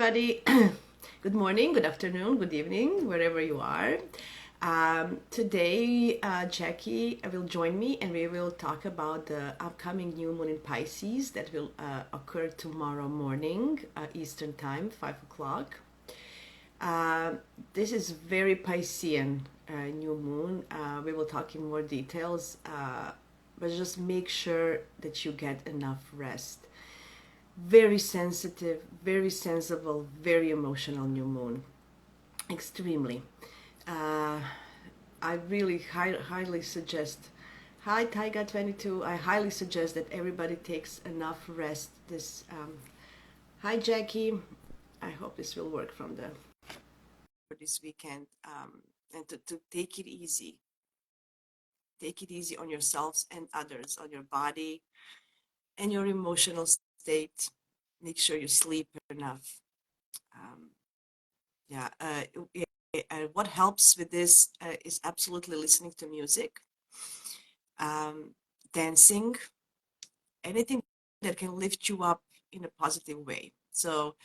everybody. Good morning, good afternoon, good evening, wherever you are. Today, Jackie will join me and we will talk about the upcoming new moon in Pisces that will occur tomorrow morning, Eastern Time, 5 o'clock. This is very Piscean new moon. We will talk in more details, but just make sure that you get enough rest. Very sensitive, very sensible, very emotional new moon. Extremely. I really highly suggest. Hi, Taiga 22. I highly suggest that everybody takes enough rest. Hi, Jackie. I hope this will work for this weekend. And to take it easy. Take it easy on yourselves and others, on your body and your emotional state. Make sure you sleep enough. What helps with this is absolutely listening to music, dancing, anything that can lift you up in a positive way. So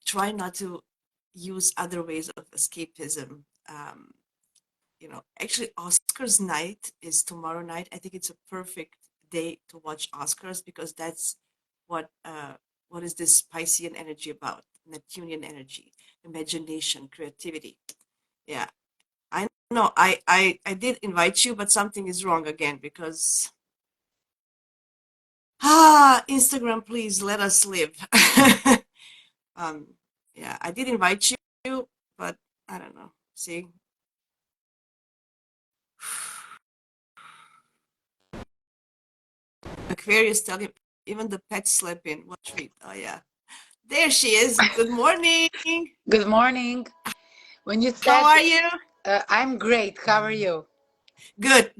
try not to use other ways of escapism. Actually, Oscars night is tomorrow night. I think it's a perfect day to watch Oscars because that's what is this Piscean energy about? Neptunian energy, imagination, creativity. Yeah, I know. I did invite you, but something is wrong again because Instagram, please let us live. Yeah, I did invite you, but I don't know. See. Aquarius tell him even the pets sleep in. What treat? Oh yeah. There she is. Good morning. Good morning. When you How said, are you? I'm great, how are you? Good.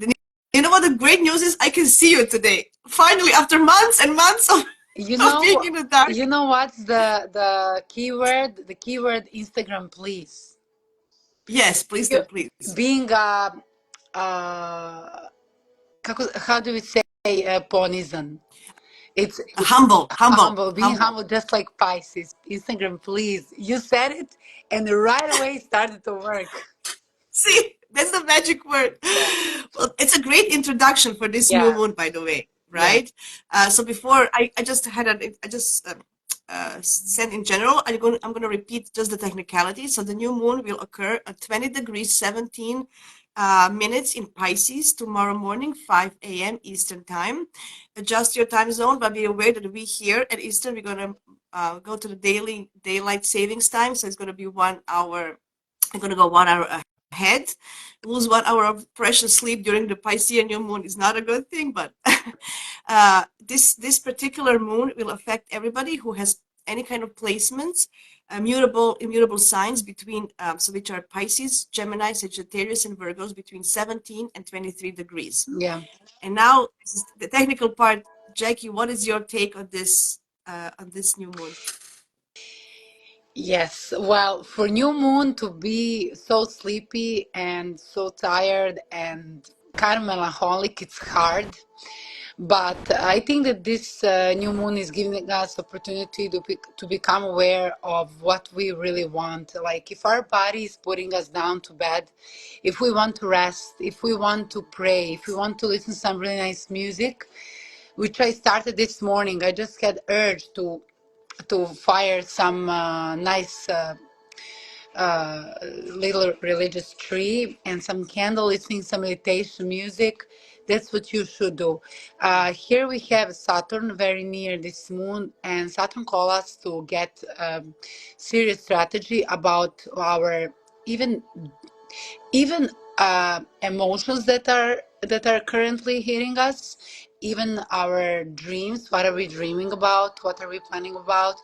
You know what the great news is? I can see you today. Finally, after months and months of, You of being know, in the dark. you know what's the keyword? The keyword Instagram, please. Yes, please do, please. Being uh, how do we say Ponisan? It's Humble, humble, humble, being humble. humble, just like Pisces. Instagram, please. You said it, and right away it started to work. See, that's the magic word. Yeah, Well, it's a great introduction for this new yeah, moon, by the way, yeah, right? So before I just had I just said in general, I'm going to repeat just the technicality. So the new moon will occur at 20 degrees 17 minutes in Pisces tomorrow morning, 5 a.m. Eastern time. Adjust your time zone, but be aware that we here at Eastern, we're going to go to the daily daylight savings time. So it's going to be 1 hour. I'm going to go 1 hour ahead. Lose 1 hour of precious sleep during the Piscean new moon is not a good thing, but this particular moon will affect everybody who has any kind of placements, immutable signs between so which are Pisces, Gemini, Sagittarius, and Virgos between 17 and 23 degrees. yeah. And now this is the technical part. Jackie, what is your take on this new moon? Yes, well, for new moon to be so sleepy and so tired and kind of melancholic, it's hard. But I think that this new moon is giving us opportunity to become aware of what we really want. Like if our body is putting us down to bed, if we want to rest, if we want to pray, if we want to listen to some really nice music, which I started this morning. I just had urge to fire some nice little religious tree and some candle, listening some meditation music. That's what you should do. Here we have Saturn very near this moon, and Saturn call us to get serious strategy about our even even emotions that are currently hitting us, even our dreams. What are we dreaming about? What are we planning about?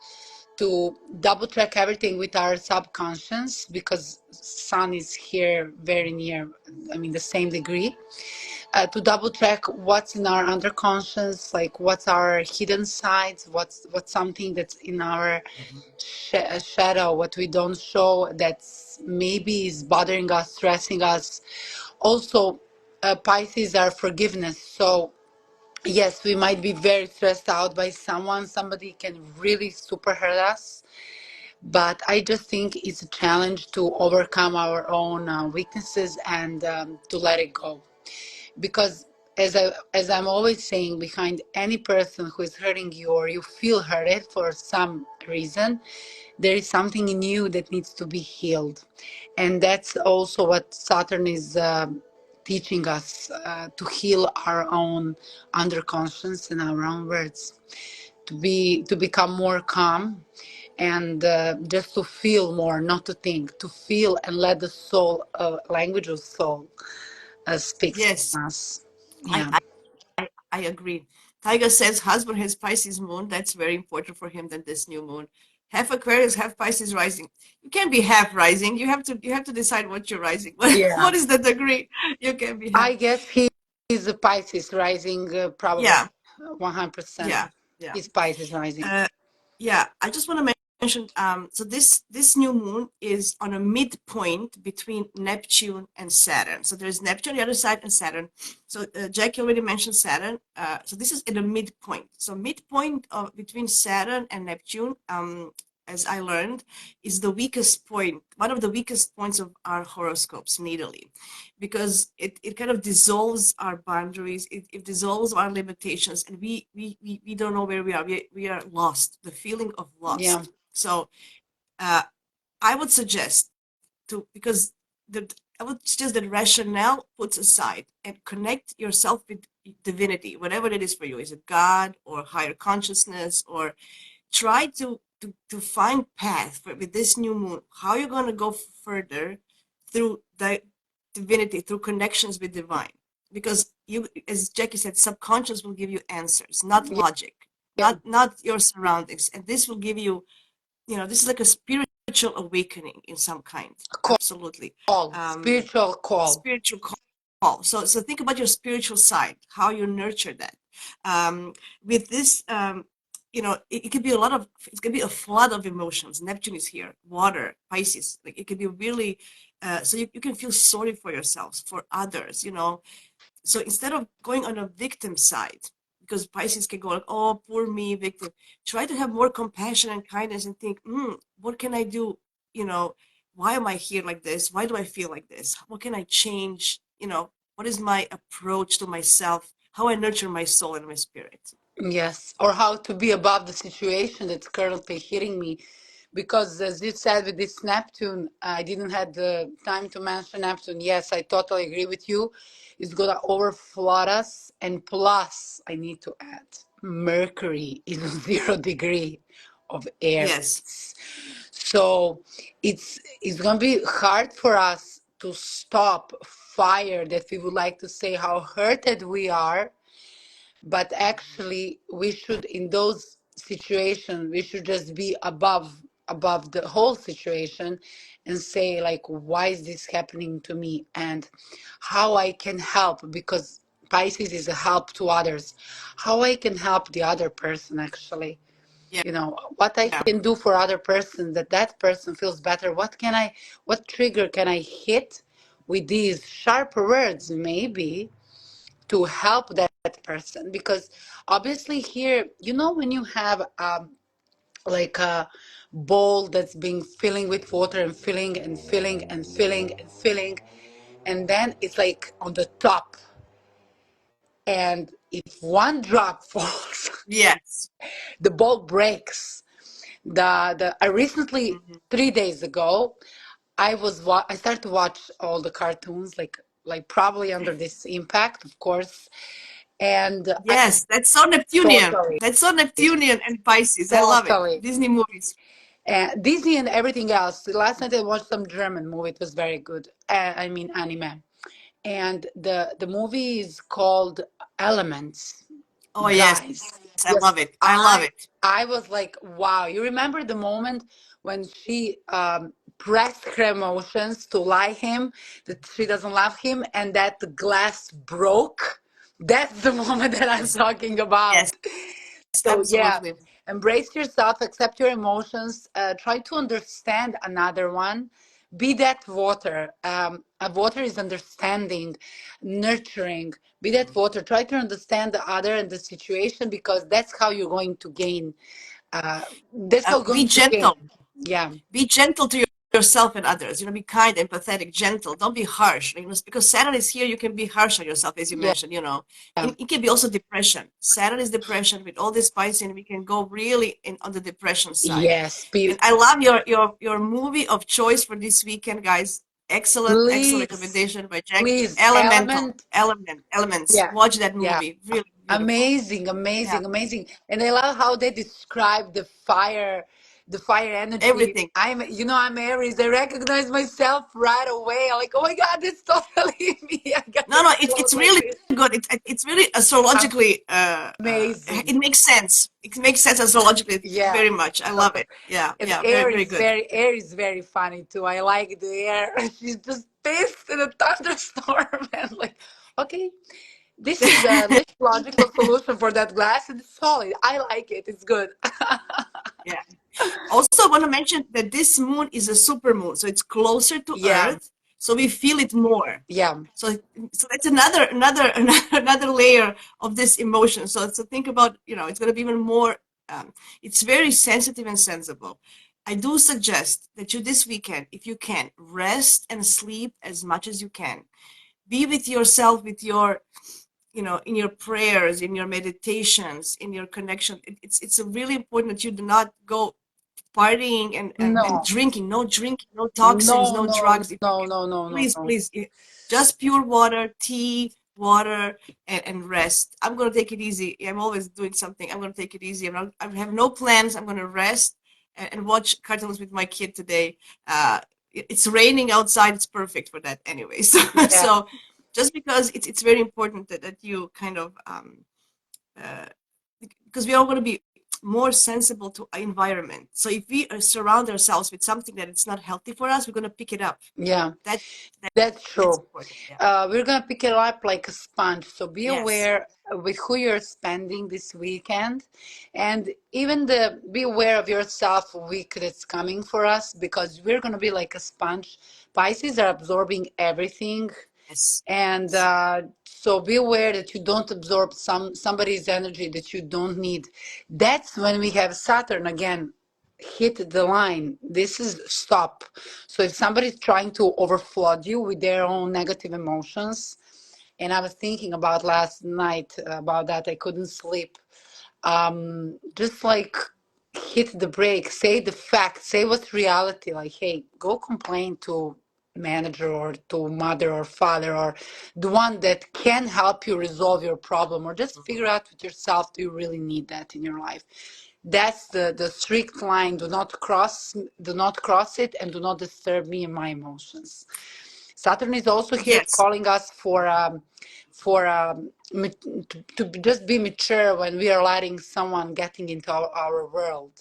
To double check everything with our subconscious, because sun is here very near, I mean the same degree. To double check what's in our underconscious, like what's our hidden sides, what's something that's in our shadow, what we don't show, that's maybe is bothering us, stressing us. Also, Pisces are forgiveness. So yes, we might be very stressed out by someone. Somebody can really super hurt us. But I just think it's a challenge to overcome our own weaknesses and to let it go. Because as I'm always saying, behind any person who is hurting you or you feel hurted for some reason, there is something in you that needs to be healed. And that's also what Saturn is teaching us, to heal our own underconscious and our own words, to become more calm, and just to feel more, not to think, to feel and let the soul, language of soul, speaks Yes, from us. I, Yeah. I agree. Tiger says husband has Pisces moon. That's very important for him than this new moon. Half Aquarius, half Pisces rising. You can't be half rising. You have to decide what you're rising. Yeah. What is the degree? You can be half. I guess he's a Pisces rising, probably Yeah, 100%. yeah, yeah. He's Pisces rising. Uh, yeah, I just want to mention, so this new moon is on a midpoint between Neptune and Saturn. So there's Neptune on the other side and Saturn. So Jackie already mentioned Saturn. So this is in a midpoint. So midpoint of between Saturn and Neptune, as I learned, is the weakest point, one of the weakest points of our horoscopes natally, because it kind of dissolves our boundaries, it dissolves our limitations, and we don't know where we are. We are lost, the feeling of Yeah. lost. So uh, I would suggest to, because the I would suggest that rationale puts aside and connect yourself with divinity, whatever it is for you. Is it God or higher consciousness, or try to find path for, with this new moon, how you're going to go further through the divinity, through connections with divine, because you, as Jackie said, subconscious will give you answers, not Yeah. logic, Yeah. not your surroundings, and this will give you, this is like a spiritual awakening in some kind. Absolutely. um Spiritual call. Spiritual call. So think about your spiritual side, how you nurture that. With this, it could be a lot of, it could be a flood of emotions. Neptune is here, water, Pisces. Like it could be really, so you can feel sorry for yourselves, for others. So instead of going on a victim side, because Pisces can go like, oh, poor me, victim, try to have more compassion and kindness and think, what can I do? You know, why am I here like this? Why do I feel like this? What can I change? What is my approach to myself? How I nurture my soul and my spirit. Yes, or how to be above the situation that's currently hitting me. Because as you said with this Neptune, I didn't have the time to mention Neptune. Yes, I totally agree with you. It's gonna overflood us, and plus, I need to add, Mercury is 0 degree of Yes. Aries. So it's gonna be hard for us to stop fire that we would like to say how hurted we are, but actually we should, in those situations, we should just be above the whole situation and say, like, why is this happening to me, and how I can help, because Pisces is a help to others, how I can help the other person, actually, Yeah. what I can do for other person, that that person feels better. What trigger can I hit with these sharp words, maybe, to help that person. Because obviously here, when you have like a bowl that's being filling with water and filling and filling and filling and filling, and then it's like on the top, and if one drop falls, Yes. the bowl breaks. The I recently, Mhm. 3 days ago, I started to watch all the cartoons, like probably under this impact, of course, and I Yes, that's so Neptunian. totally, That's so Neptunian and Pisces. I love it. totally. Disney movies. Disney and everything else. Last night I watched some German movie. It was very good. I mean, anime. And the movie is called Elements. Oh, yes. Guys, I yes, love it. I love I it. I was like, wow. You remember the moment when she pressed her emotions to lie him that she doesn't love him, and that the glass broke? That's the moment that I'm Yes. talking about. Yes. So yeah, Absolutely. embrace yourself, accept your emotions, try to understand another one. Be that water. A water is understanding, nurturing. Be that water. Try to understand the other and the situation, because that's how you're going to gain. That's how you're Be going to gain. gentle. Yeah. Be gentle to yourself and others. Be kind, empathetic, gentle. Don't be harsh. Because Saturn is here, you can be harsh on yourself, as you Yeah. mentioned. It can be also depression. Saturn is depression with all this Pisces, and we can go really on the depression side. Yes. And I love your movie of choice for this weekend, guys. Excellent, excellent Please, recommendation by Jack. please, Elemental, element. elements. Yeah. Watch that Yeah. movie. Really beautiful. Amazing, Yeah, amazing, amazing. And I love how they describe the fire energy. everything. I'm Aries. I recognize myself right away. I'm like, oh my God, it's totally me. I got No, to no, it's close my really face. good. It's really astrologically. Amazing. It makes sense. It makes sense astrologically Yeah. very much. I love it. Yeah, And yeah, very, very good. Air is very funny too. I like the air. She's just pissed in a thunderstorm and like, okay, this is the least logical solution for that glass, and it's solid. I like it. It's good. Yeah. Also, I want to mention that this moon is a super moon, so it's closer to Yeah, Earth, so we feel it more. yeah, So, so that's another layer of this emotion. So think about, it's going to be even more. Um, it's very sensitive and sensible. I do suggest that you this weekend, if you can, rest and sleep as much as you can. Be with yourself, with your, in your prayers, in your meditations, in your connection. It's really important that you do not go partying and no, drinking. No drinking, no toxins, no, no no, drugs. If you no, can, no, no, no, please, no. please, just pure water, tea, water, and rest. I'm gonna take it easy. I'm always doing something. I'm gonna take it easy. I have no plans. I'm gonna rest and watch cartoons with my kid today. It's raining outside. It's perfect for that anyway. So, Yeah, so just because it's very important that you kind of uh, because we are going to be more sensible to our environment. So if we surround ourselves with something that it's not healthy for us, we're going to pick it up. yeah. That, that That's that's true. important. Yeah. We're gonna pick it up like a sponge. So be Yes. aware with who you're spending this weekend, and even be aware of yourself week that's coming for us because we're gonna be like a sponge. Pisces are absorbing everything, Yes. and Yes. so be aware that you don't absorb somebody's energy that you don't need. That's when we have Saturn again hit the line. This is stop. So if somebody's trying to overflood you with their own negative emotions, and I was thinking about last night about that, I couldn't sleep. Just like hit the brake, say the fact, say what's reality. Like, hey, go complain to manager or to mother or father or the one that can help you resolve your problem, or just Mhm. figure out with yourself, do you really need that in your life? That's the strict line. Do not cross it, and do not disturb me and my emotions. Saturn is also here Yes. calling us to just be mature when we are letting someone getting into our world.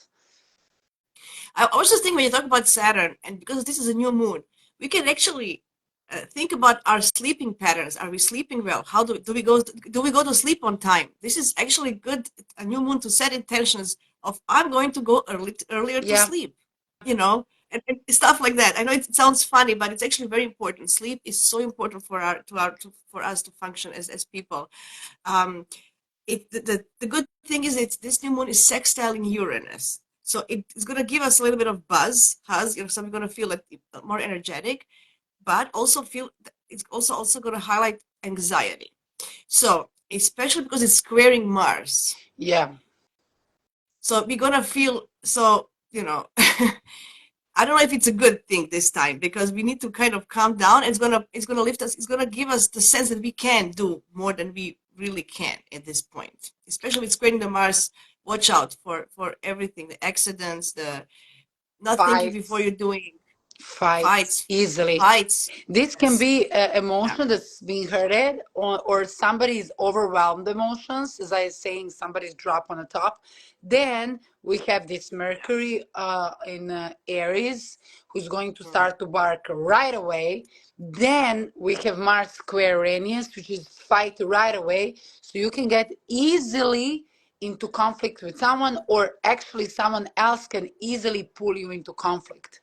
I was just thinking when you talk about Saturn, and because this is a new moon, we can actually think about our sleeping patterns. Are we sleeping well? How do we go to sleep on time? This is actually good a new moon to set intentions of I'm going to go earlier to Yeah, sleep. And stuff like that. I know it sounds funny, but it's actually very important. Sleep is so important for us to function as people. Um, the good thing is this new moon is sextile in Uranus, so it's going to give us a little bit of buzz. So we're going to feel like more energetic, but also feel it's also going to highlight anxiety. So especially because it's squaring Mars, yeah, so we're going to feel so. I don't know if it's a good thing this time because we need to kind of calm down. It's gonna lift us. It's gonna give us the sense that we can do more than we really can at this point. Especially with squaring the Mars. Watch out for everything, the accidents, the not thinking before fights, you're doing fights fights, easily. fights. This can Yes. be an Yeah. emotion that's being hurted, or somebody's overwhelmed emotions, as I was saying, somebody's drop on the top. Then we have this Yeah. Mercury in Aries, who's going to Mhm. start to bark right away. Then we have Mars square Uranus, which is fight right away. So you can get easily into conflict with someone, or actually someone else can easily pull you into conflict.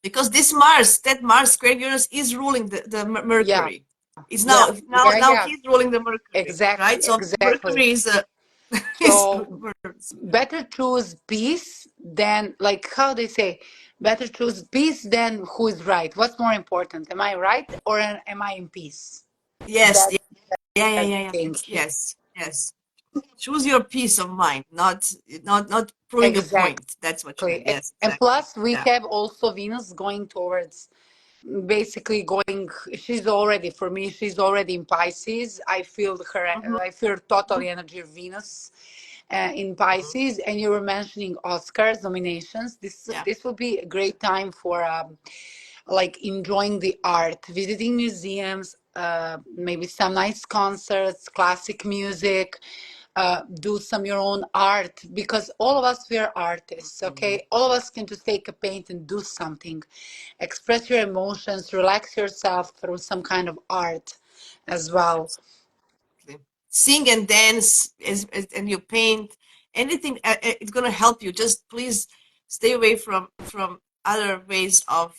Because that Mars square Uranus is ruling the Yeah, Mercury. Is yeah, now yeah, now yeah. he's ruling the Mercury, Exactly, right? So exactly. Mercury is a His So words. better choose peace than, like, how they say, better choose peace than who is right. What's more important? Am I right or am I in peace? Yes, That's the yeah. thing It's here. yes. Choose your peace of mind, not proving a Exactly. point. That's what you meant. Yes, And exactly. plus, we Yeah. have also Venus going towards, basically going, she's already, for me, she's already in Pisces. I feel her, Hmm. I feel totally energy of Venus in Hmm. Pisces. And you were mentioning Oscars nominations. Yeah. This will be a great time for like enjoying the art, visiting museums, maybe some nice concerts, classic music, do some your own art, because all of us, we are artists. Hmm. Okay, all of us can just take a paint and do something, express your emotions, relax yourself through some kind of art as well. Absolutely. Sing and dance and you paint anything. It's gonna help you. Just please stay away from other ways of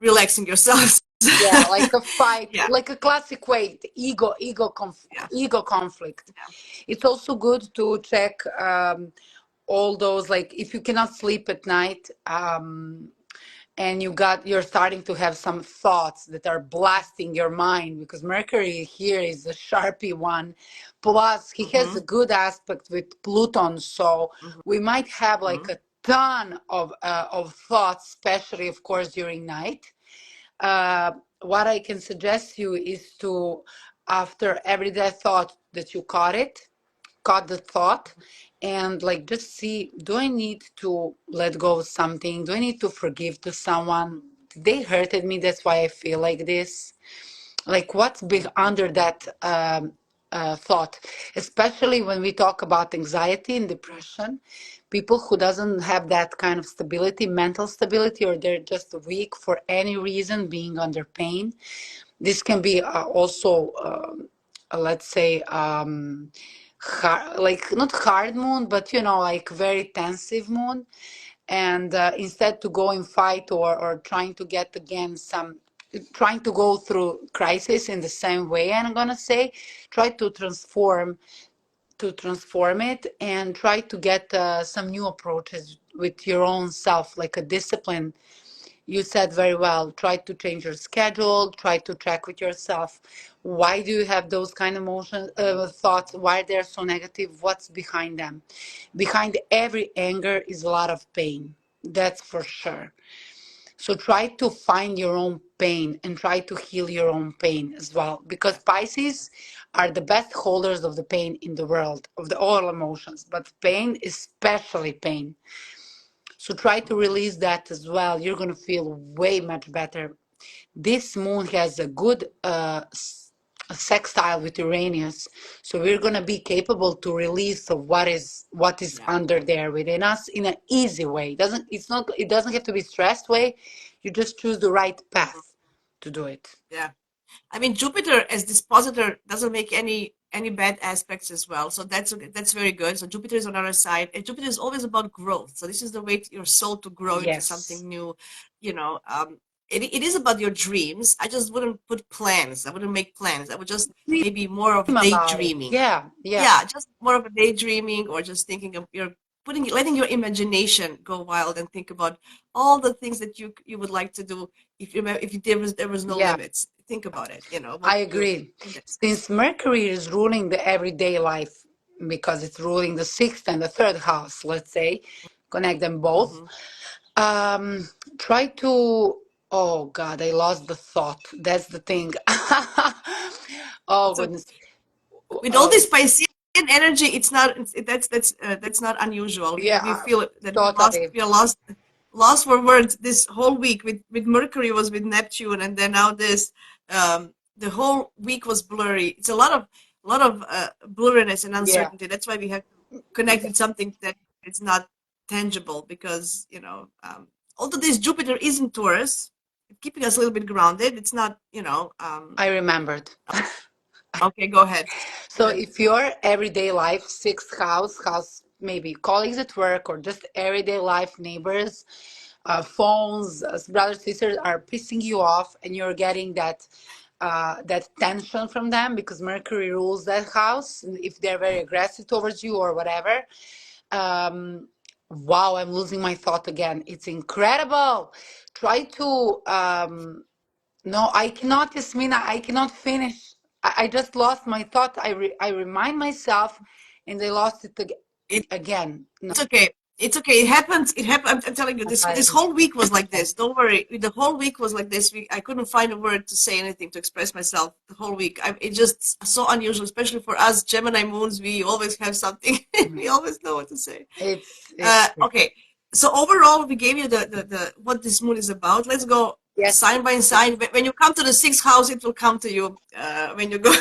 relaxing yourselves. Yeah, like a fight, Yeah. like a classic way, Yeah. ego conflict. Yeah. It's also good to check all those, like if you cannot sleep at night, and you're starting to have some thoughts that are blasting your mind, because Mercury here is a sharpie one, plus he has Hmm. a good aspect with Pluton, so we might have like Hmm. a ton of thoughts, especially of course during night. uh, what I can suggest you is to, after every day thought that you caught the thought, and like just see, do I need to let go of something? Do I need to forgive to someone? They hurted me, that's why I feel like this. Like what's big under that thought, especially when we talk about anxiety and depression, people who doesn't have that kind of stability, mental stability, or they're just weak for any reason, being under pain. This can be also let's say like not hard moon, but like very tensive moon. And instead to go and fight, or trying to get again some, trying to go through crisis in the same way, I'm gonna say, try to transform it, and try to get some new approaches with your own self, like a discipline. You said very well, try to change your schedule, try to check with yourself, why do you have those kind of emotions, thoughts, why they're so negative, what's behind them. Behind every anger is a lot of pain, that's for sure. So try to find your own pain and try to heal your own pain as well, because Yeah. Pisces are the best holders of the pain in the world, of the all emotions, but pain, especially pain. So try to release that as well. You're going to feel way much better. This moon has a good sextile with Uranus, so we're going to be capable to release of what is Yeah. under there within us in an easy way. It doesn't have to be stressed way. You just choose the right path to do it. Yeah. I mean, Jupiter as dispositor doesn't make any bad aspects as well. So that's very good. So Jupiter is on our side, and Jupiter is always about growth. So this is the way to your soul to grow into Yes. something new. You know, it is about your dreams. I just wouldn't put plans. I wouldn't make plans. I would just Dream maybe more of about it. daydreaming. Yeah, yeah. Yeah, just more of a daydreaming, or just thinking of your letting your imagination go wild and think about all the things that you would like to do if there was no Yeah. limits. Think about it, what I you agree. in that sense. Since Mercury is ruling the everyday life, because it's ruling the sixth and the third house, let's say, connect them both. Hmm. Um, try to. Oh God, I lost the thought. That's the thing. Oh It's okay. goodness. With all Uh, this Piscean energy, it's not that's not unusual. We yeah, feel that totally. we are lost for words this whole week. With Mercury was with Neptune, and then now this the whole week was blurry. It's a lot of blurriness and Yeah, uncertainty. That's why we have to connect with something that it's not tangible, because although this Jupiter is in Taurus, keeping us a little bit grounded. It's not, I remembered. okay, go ahead. Go So ahead. if your everyday life, sixth house, maybe colleagues at work or just everyday life, neighbors, phones, brothers, sisters are pissing you off, and you're getting that that tension from them, because Mercury rules that house. If they're very aggressive towards you or whatever. Um, wow, I'm losing my thought again. It's incredible. Try to no, I cannot, Yasmina. I cannot finish. I just lost my thought. I remind myself, and I lost it again. No, It's okay. It's okay. It happens. It happened. I'm telling you, this I, whole week was like this. Don't worry. The whole week was like this. I couldn't find a word to say anything to express myself the whole week. It's just so unusual, especially for us Gemini moons. We always have something. We always know what to say. it's Okay. So overall, we gave you the what this moon is about. Let's go yes. sign by sign. When you come to the sixth house, it will come to you. When you go,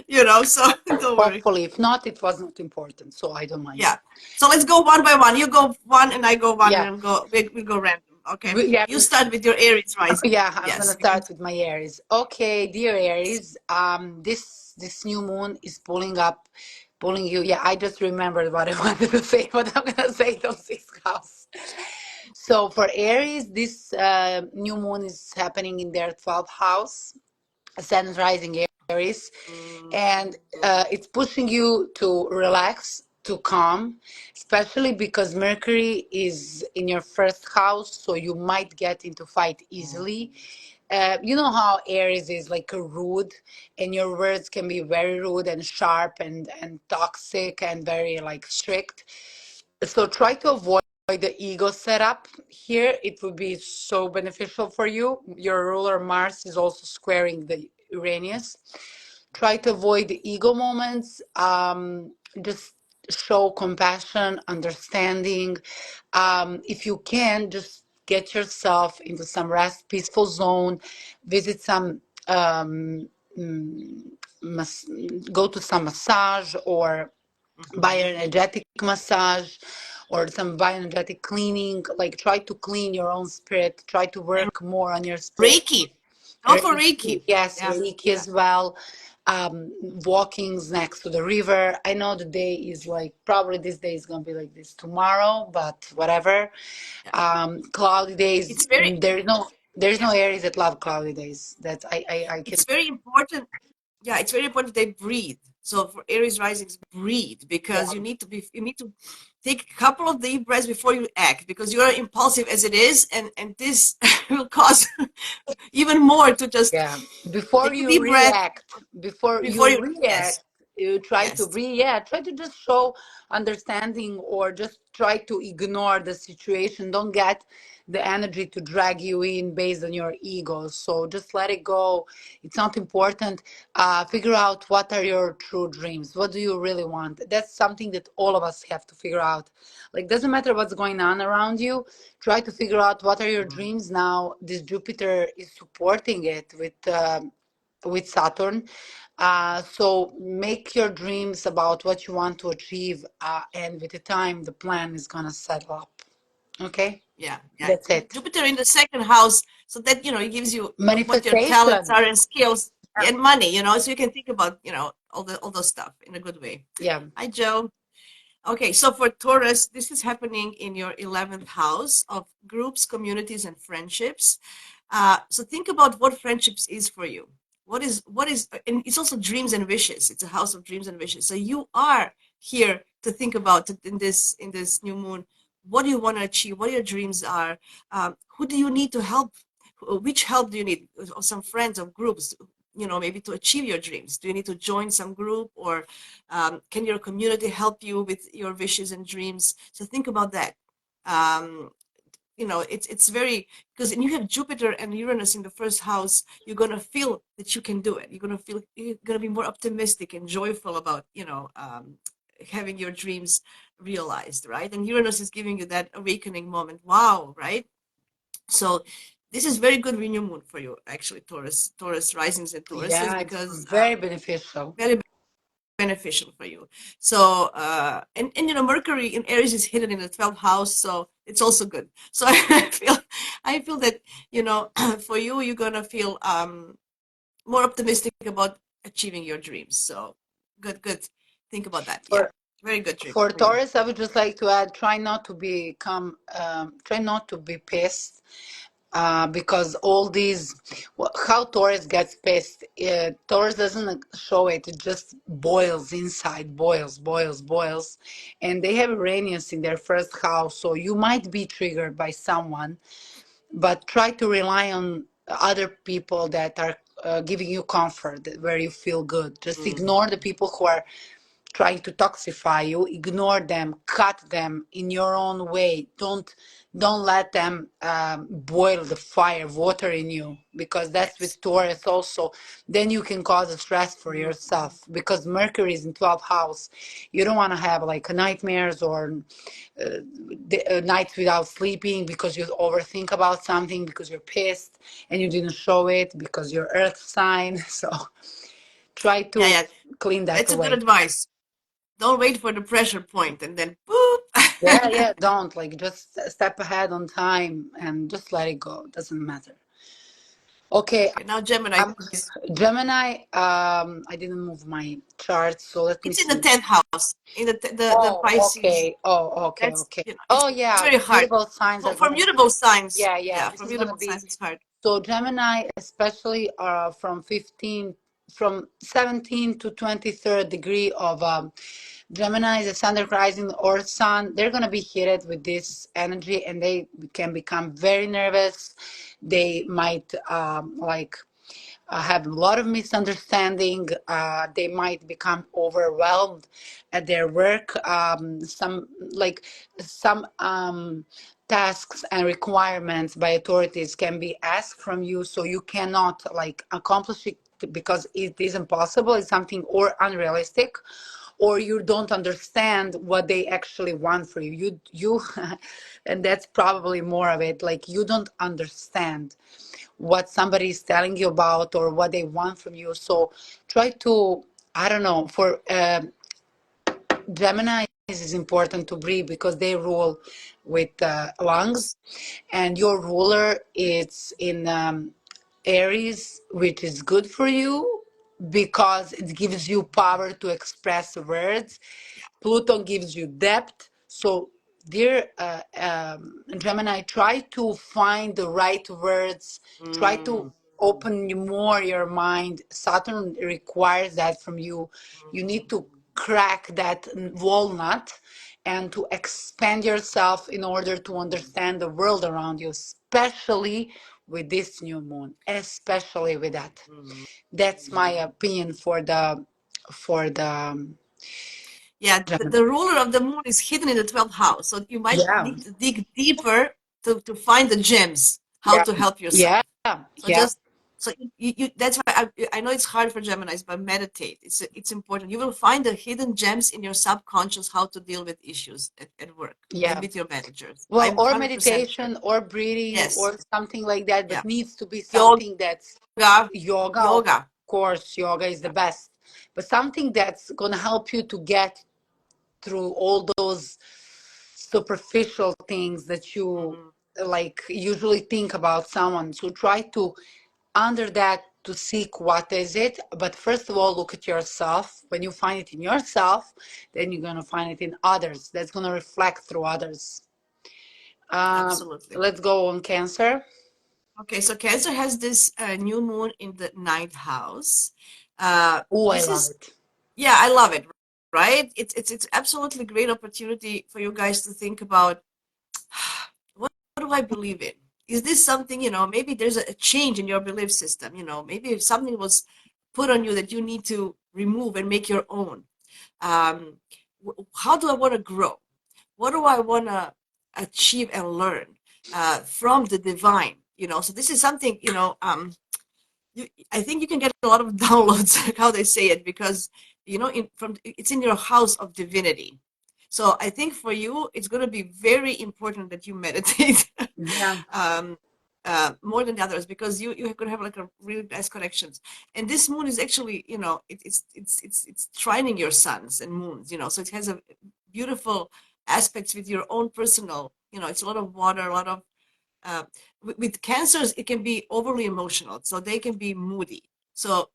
you know. So don't worry. Hopefully, if not, it was not important, so I don't mind. Yeah. So let's go one by one. You go one and I go one Yeah, and we go random. Okay. yeah. You start with your Aries rising. Yeah, I'm gonna Yes, you can. start with my Aries. Okay, dear Aries, this new moon is pulling you. Yeah, I just remembered what I wanted to say, but I'm gonna say it on sixth house. So for Aries, this new moon is happening in their 12th house, Sun rising Aries, and Mhm. it's pushing you to relax, to calm, especially because Mercury is in your first house, so you might get into fight easily. You know how Aries is like a rude, and your words can be very rude and sharp and toxic and very like strict. So try to avoid the ego setup here. It would be so beneficial for you. Your ruler Mars is also squaring the Uranus. Try to avoid the ego moments. Just show compassion, understanding. If you can, just get yourself into some rest, peaceful zone, visit some, mas- go to some massage or Mhm. bioenergetic massage or some bioenergetic cleaning. Like try to clean your own spirit, try to And work more on your spirit. Reiki. Go for Reiki, Reiki. yes, Yeah. Reiki Yeah. as well. Walkings next to the river. I know the day is like probably this day is gonna be like this tomorrow, but whatever. Yeah. Cloudy days. It's very There's yeah. no Aries that love cloudy days. That I can. It's very important. Yeah, it's very important they breathe. So for Aries risings, breathe because Yeah, you need to take a couple of deep breaths before you act because you're impulsive as it is, and this will cause even more to just yeah. Before take a you deep breath react, before before you you. react, Yes, you try to yes, re yeah, try to just show understanding or just try to ignore the situation. Don't get the energy to drag you in based on your ego. So just let it go. It's not important. Figure out what are your true dreams. What do you really want? That's something that all of us have to figure out. Like doesn't matter what's going on around you, try to figure out what are your Mhm. dreams now. This Jupiter is supporting it with Saturn. So make your dreams about what you want to achieve, and with the time, the plan is gonna settle up. Okay, Yeah, yeah. that's it. Jupiter in the second house, so that it gives you what your talents Manifestation. are and skills and money. So you can think about all those stuff in a good way. Yeah. Hi, Joe. Okay, so for Taurus, this is happening in your 11th house of groups, communities, and friendships. So think about what friendships is for you. And it's also dreams and wishes. It's a house of dreams and wishes. So you are here to think about in this new moon. What do you want to achieve? What your dreams are? Who do you need to help? Which help do you need? Or some friends or groups? Maybe to achieve your dreams. Do you need to join some group or can your community help you with your wishes and dreams? So think about that. Um, it's very because when you have Jupiter and Uranus in the first house, you're gonna feel that you can do it. You're gonna be more optimistic and joyful about having your dreams realized, right? And Uranus is giving you that awakening moment. Wow, right? So this is very good new moon for you, actually, Taurus risings and Tauruses, Yeah, it's because very beneficial. very beneficial for you. So and Mercury in Aries is hidden in the 12th house, so it's also good. So I feel that for you you're gonna feel more optimistic about achieving your dreams. So good. Think about that. Yeah, For very good dream for for you. Taurus, I would just like to add: try not to be pissed. because all these, how Taurus gets pissed. Taurus doesn't show it; it just boils inside, boils, and they have Uranus in their first house, so you might be triggered by someone, but try to rely on other people that are giving you comfort, where you feel good. Just Mm. ignore the people who are trying to toxify you. Ignore them, cut them in your own way. Don't let them boil the fire water in you, because that's with Yes. Taurus also. Then you can cause a stress for Mm. yourself, because Mercury is in 12th house. You don't want to have like nightmares or nights without sleeping because you overthink about something, because you're pissed and you didn't show it because you're earth sign. So try Yeah, to yeah. clean that That's a good away. advice. Don't wait for the pressure point and then Yeah, boop. yeah, don't like just step ahead on time and just let it go. Doesn't matter. Okay, Okay, now Gemini, I'm please. Gemini. I didn't move my chart, so let me It's in the see. 10th house. In the Oh, Pisces. okay. Oh, okay, That's, okay. it's Oh, yeah, very hard. mutable signs are For gonna be. mutable signs, Yeah, yeah. yeah, This for is gonna mutable be signs, it's hard. so Gemini, especially from 17 to 23rd degree of Gemini, the Sun rising or Sun. They're gonna be hit with this energy, and they can become very nervous. They might have a lot of misunderstanding. They might become overwhelmed at their work. Some tasks and requirements by authorities can be asked from you, so you cannot like accomplish it because it is impossible. It's something or unrealistic, or you don't understand what they actually want for you. You, and that's probably more of it. Like you don't understand what somebody is telling you about or what they want from you. So try to, I don't know, for Gemini is important to breathe because they rule with lungs, Yes. and your ruler is in Aries, which is good for you because it gives you power to express words. Pluto gives you depth. So, dear Gemini, try to find the right words, try to Mm, open more your mind. Saturn requires that from you. You need to crack that walnut and to expand yourself in order to understand the world around you, especially with this new moon, especially with that. mm. That's my opinion for the Yeah, Gemini. the ruler of the moon is hidden in the 12th house, so you might Yeah, need to dig deeper to find the gems, how yeah, to help yourself. yeah, So yeah, just so you that's why I know it's hard for Geminis, but meditate. It's important. You will find the hidden gems in your subconscious how to deal with issues at work and yeah. with your managers. Well, I'm or 100% sure. meditation or breathing Yes. or something like that, Yeah. but needs to be Yoga, something that's yoga, of yoga. course, yoga is the Yeah. best, but something that's gonna help you to get through all those superficial things that you Mhm. like usually think about someone. So try to under that to seek what is it, but first of all look at yourself. When you find it in yourself, then you're going to find it in others. That's going to reflect through others. Absolutely. Let's go on Cancer. Okay, so Cancer has this new moon in the ninth house. Oh, I This love is, it. yeah, I love it, right? It's absolutely great opportunity for you guys to think about what do I believe in? Is this something, maybe there's a change in your belief system, maybe if something was put on you that you need to remove and make your own. Um, how do I want to grow? What do I want to achieve and learn from the divine? So this is something, I think you can get a lot of downloads, like how they say it, because it's in your house of divinity. So I think for you, it's going to be very important that you meditate Yeah, um, more than the others, because you're going to have like a really nice connections. And this moon is actually, it's trining your suns and moons, so it has a beautiful aspects with your own personal, it's a lot of water, a lot of uh, with cancers, it can be overly emotional, so they can be moody. So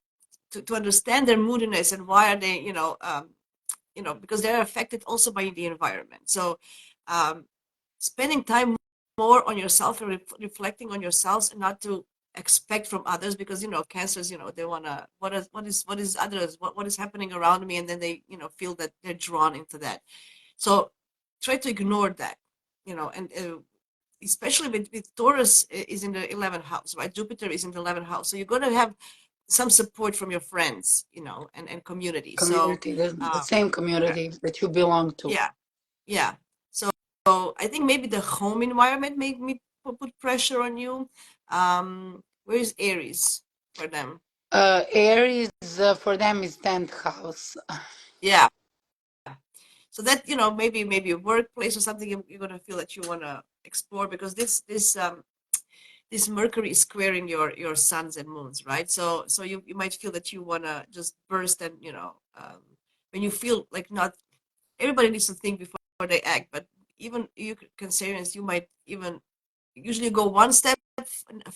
to understand their moodiness and why are they, because they're affected also by the environment. So um, spending time more on yourself and reflecting on yourselves, and not to expect from others, because cancers, they want to, what is others, what is happening around me, and then they feel that they're drawn into that. So try to ignore that, and especially with Taurus is in the 11th house, right? Jupiter is in the 11th house, so you're going to have some support from your friends, and community. So Community, the uh, same yeah, community that you belong to. yeah, yeah. So I think maybe the home environment make me put pressure on you. Where is Aries for them? Aries, for them is 10th house. Yeah. So that, maybe a workplace or something, you're gonna feel that you wanna explore, because this Mercury is squaring your suns and moons, right? So you might feel that you wanna just burst, and when you feel like, not everybody needs to think before they act, but even you Cancerians, you might even usually go one step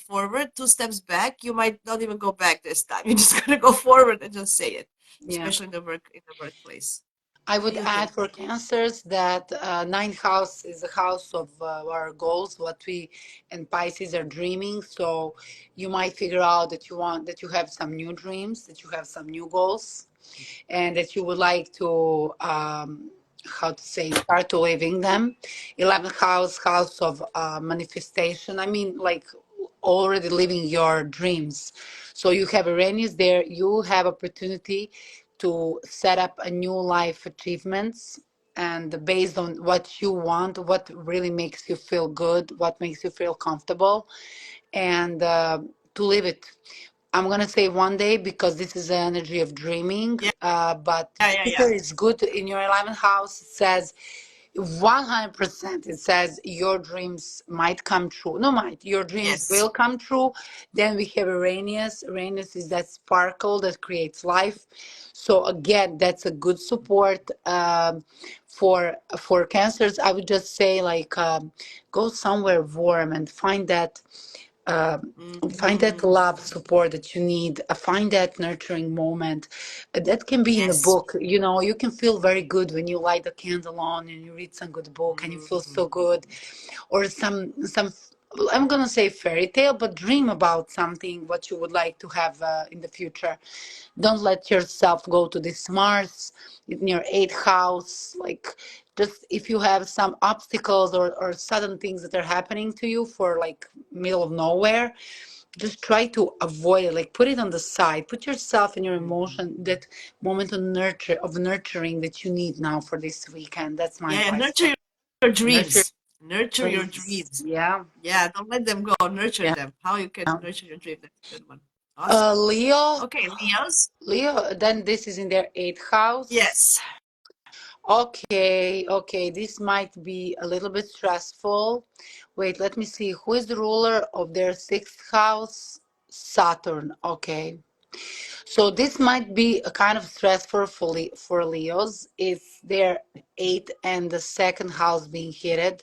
forward, two steps back. You might not even go back this time. You're just gonna go forward and just say it, Yeah. especially in the workplace. I What would do you add think? for cancers that ninth house is the house of our goals, what we and Pisces are dreaming. So you might figure out that you have some new dreams, that you have some new goals, and that you would like to how to say start to living them. 11th house of manifestation. I mean, like already living your dreams. So you have Uranus there. You have opportunity to set up a new life achievements, and based on what you want, what really makes you feel good, what makes you feel comfortable, and to live it. I'm gonna say one day because this is the energy of dreaming. Yeah, But yeah, yeah, Jupiter is good in your 11th house. It says 100%. It says your dreams might come true. No, might your dreams yes. will come true. Then we have Uranus. Uranus is that sparkle that creates life. So again, that's a good support for cancers. I would just say like go somewhere warm and find that Hmm. love support that you need, find that nurturing moment. That can be in a Yes. book. You can feel very good when you light a candle on and you read some good book and you feel so good. Mm. Or some I'm gonna say fairy tale, but dream about something what you would like to have in the future. Don't let yourself go to this Mars in your eighth house. Like, just if you have some obstacles or sudden things that are happening to you for like middle of nowhere, just try to avoid it. Like, put it on the side. Put yourself in your emotion, that moment of nurturing that you need now for this weekend. That's my Yeah, advice nurture for your nurture dreams. Nurture your dreams. dreams. Yeah, Yeah, don't let them go. Nurture yeah. them. How you can Yeah. nurture your dream. That's a good one. Awesome. Leo, Okay, Leos. Leo. Then this is in their eighth house. Yes. Okay, okay, this might be a little bit stressful. Wait, let me see. Who is the ruler of their sixth house? Saturn. Okay. So this might be a kind of stressful for Leos if their eighth and the second house being hit.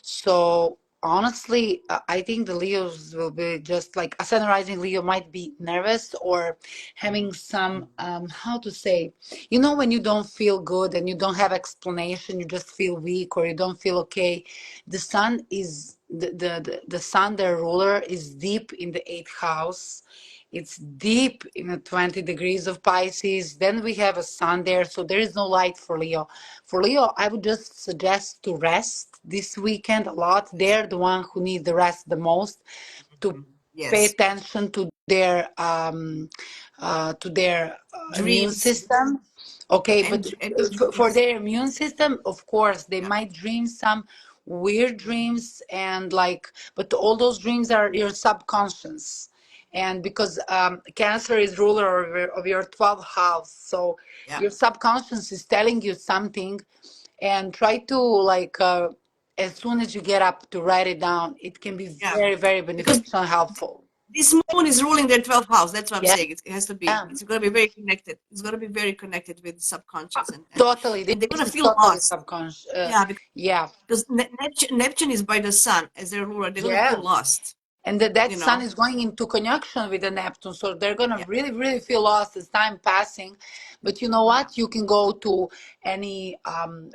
So honestly, I think the Leos will be just like a sun rising Leo might be nervous or having some how to say, when you don't feel good and you don't have explanation, you just feel weak or you don't feel okay. The sun is the sun, their ruler, is deep in the eighth house. It's deep in the 20 degrees of Pisces. Then we have a sun there, so there is no light for Leo. For Leo, I would just suggest to rest this weekend a lot. They're the one who need the rest the most, to Mhm. pay Yes. attention to their immune Dreams system. Okay, but and for dreams. their immune system, of course, they Yeah. might dream some weird dreams, and like, but all those dreams are your subconscious. And because Cancer is ruler of your 12th house, so Yeah. your subconscious is telling you something, and try to like as soon as you get up to write it down. It can be Yeah. very, very Because beneficial and helpful. this moon is ruling their 12th house. That's what I'm Yeah, saying. It has to be. It's going to be very connected. It's going to be very connected with subconscious, and and totally. and they're This going to is feel totally lost. subconscious. Yeah, Yeah, because Neptune is by the sun as their ruler. They're going to feel yeah. lost. And that you sun know. is going into conjunction with the Neptune, so they're gonna Yeah, really, really feel lost as time passing. But you know yeah. what? You can go to any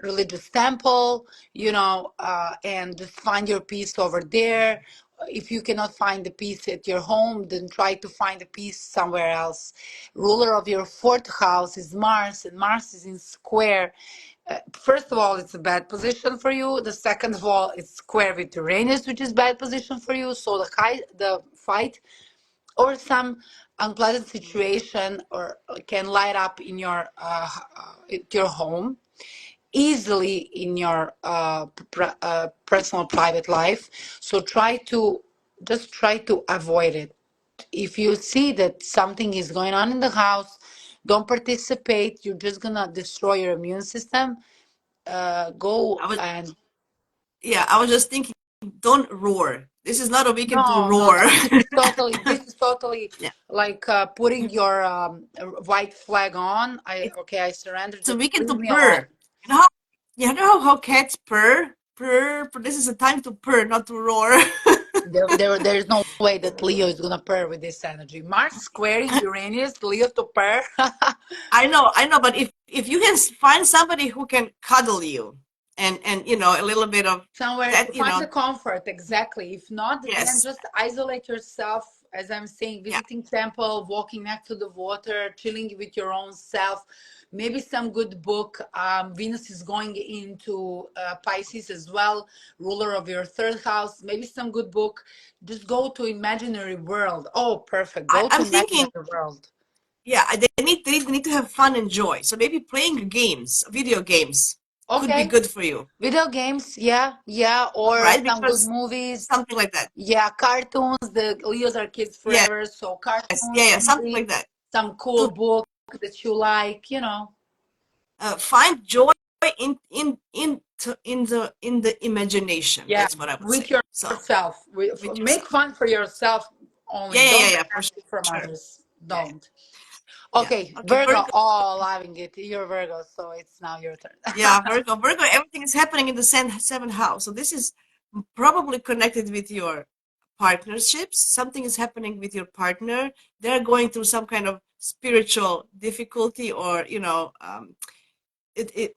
religious temple, and just find your peace over there. If you cannot find the peace at your home, then try to find the peace somewhere else. Ruler of your fourth house is Mars, and Mars is in square. First of all, it's a bad position for you. The second of all, it's square with Uranus, which is bad position for you. So the fight or some unpleasant situation or can light up in your home easily in your personal private life. So try to avoid it. If you see that something is going on in the house, don't participate. You're just gonna destroy your immune system. Go I was, and yeah, I was just thinking, don't roar. This is not a weekend to no, no, roar. no. This is totally Yeah, like putting your white flag on. it's I surrender. a Just weekend leave to me alone. purr. You know how, you know how cats purr? Purr. This is a time to purr, not to roar. There's no way that Leo is gonna pair with this energy. Mars squaring Uranus, Leo to pair. I know, but if you can find somebody who can cuddle you, and a little bit of Somewhere to that, find the comfort, exactly. If not, then yes, just isolate yourself, as I'm saying, yeah. visiting temple, walking next to the water, chilling with your own self, maybe some good book. Venus is going into Pisces as well, ruler of your third house, maybe some good book. Just go to imaginary world. Oh, perfect. Go to I'm thinking, imaginary world. yeah, they need to have fun and joy. So maybe playing games, video games, could be Okay. good for you, Video games, yeah, yeah, or right? some good Because movies. something like that. Yeah, cartoons. The Leos are kids Yes, forever, so yeah, cartoons, yeah, something maybe like that. some cool To book that you like. find joy in the imagination. Yeah, That's what I would with say. So yourself. with Make yourself. fun for yourself only. Yeah, yeah, yeah, Don't yeah, for demand it from sure. others. Yeah, Don't. yeah. Okay, Okay, Virgo. Virgo. Oh, loving it. You're Virgo, so it's now your turn. Yeah, Virgo. Virgo. Everything is happening in the seventh house. So this is probably connected with your partnerships. Something is happening with your partner. They're going through some kind of spiritual difficulty, or it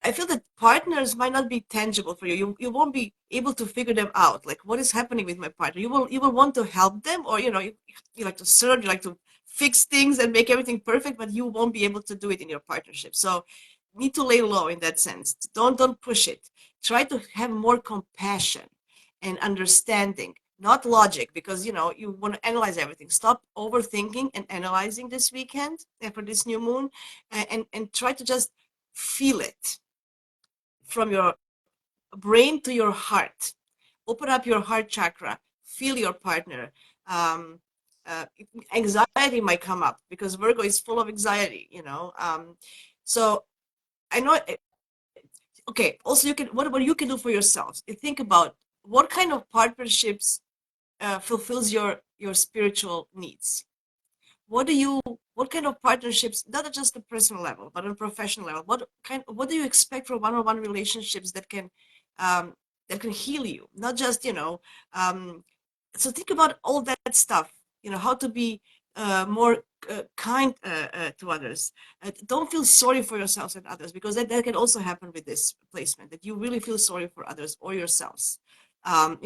I feel that partners might not be tangible for you. You won't be able to figure them out. Like, what is happening with my partner? You will want to help them, or you like to serve, you like to fix things and make everything perfect, but you won't be able to do it in your partnership. So need to lay low in that sense. Don't push it. Try to have more compassion and understanding, not logic, because you want to analyze everything. Stop overthinking and analyzing this weekend for this new moon, and try to just feel it from your brain to your heart. Open up your heart chakra. Feel your partner. Um, uh, Anxiety might come up because Virgo is full of anxiety. So I know. Okay. Also, what you can do for yourselves. You think about what kind of partnerships fulfills your spiritual needs. what do you what kind of partnerships, not at just the personal level but on professional level, what do you expect from one-on-one relationships um, that can heal you, not just um, so think about all that stuff, how to be more kind to others. Don't feel sorry for yourselves and others, because that can also happen with this placement, that you really feel sorry for others or yourselves. And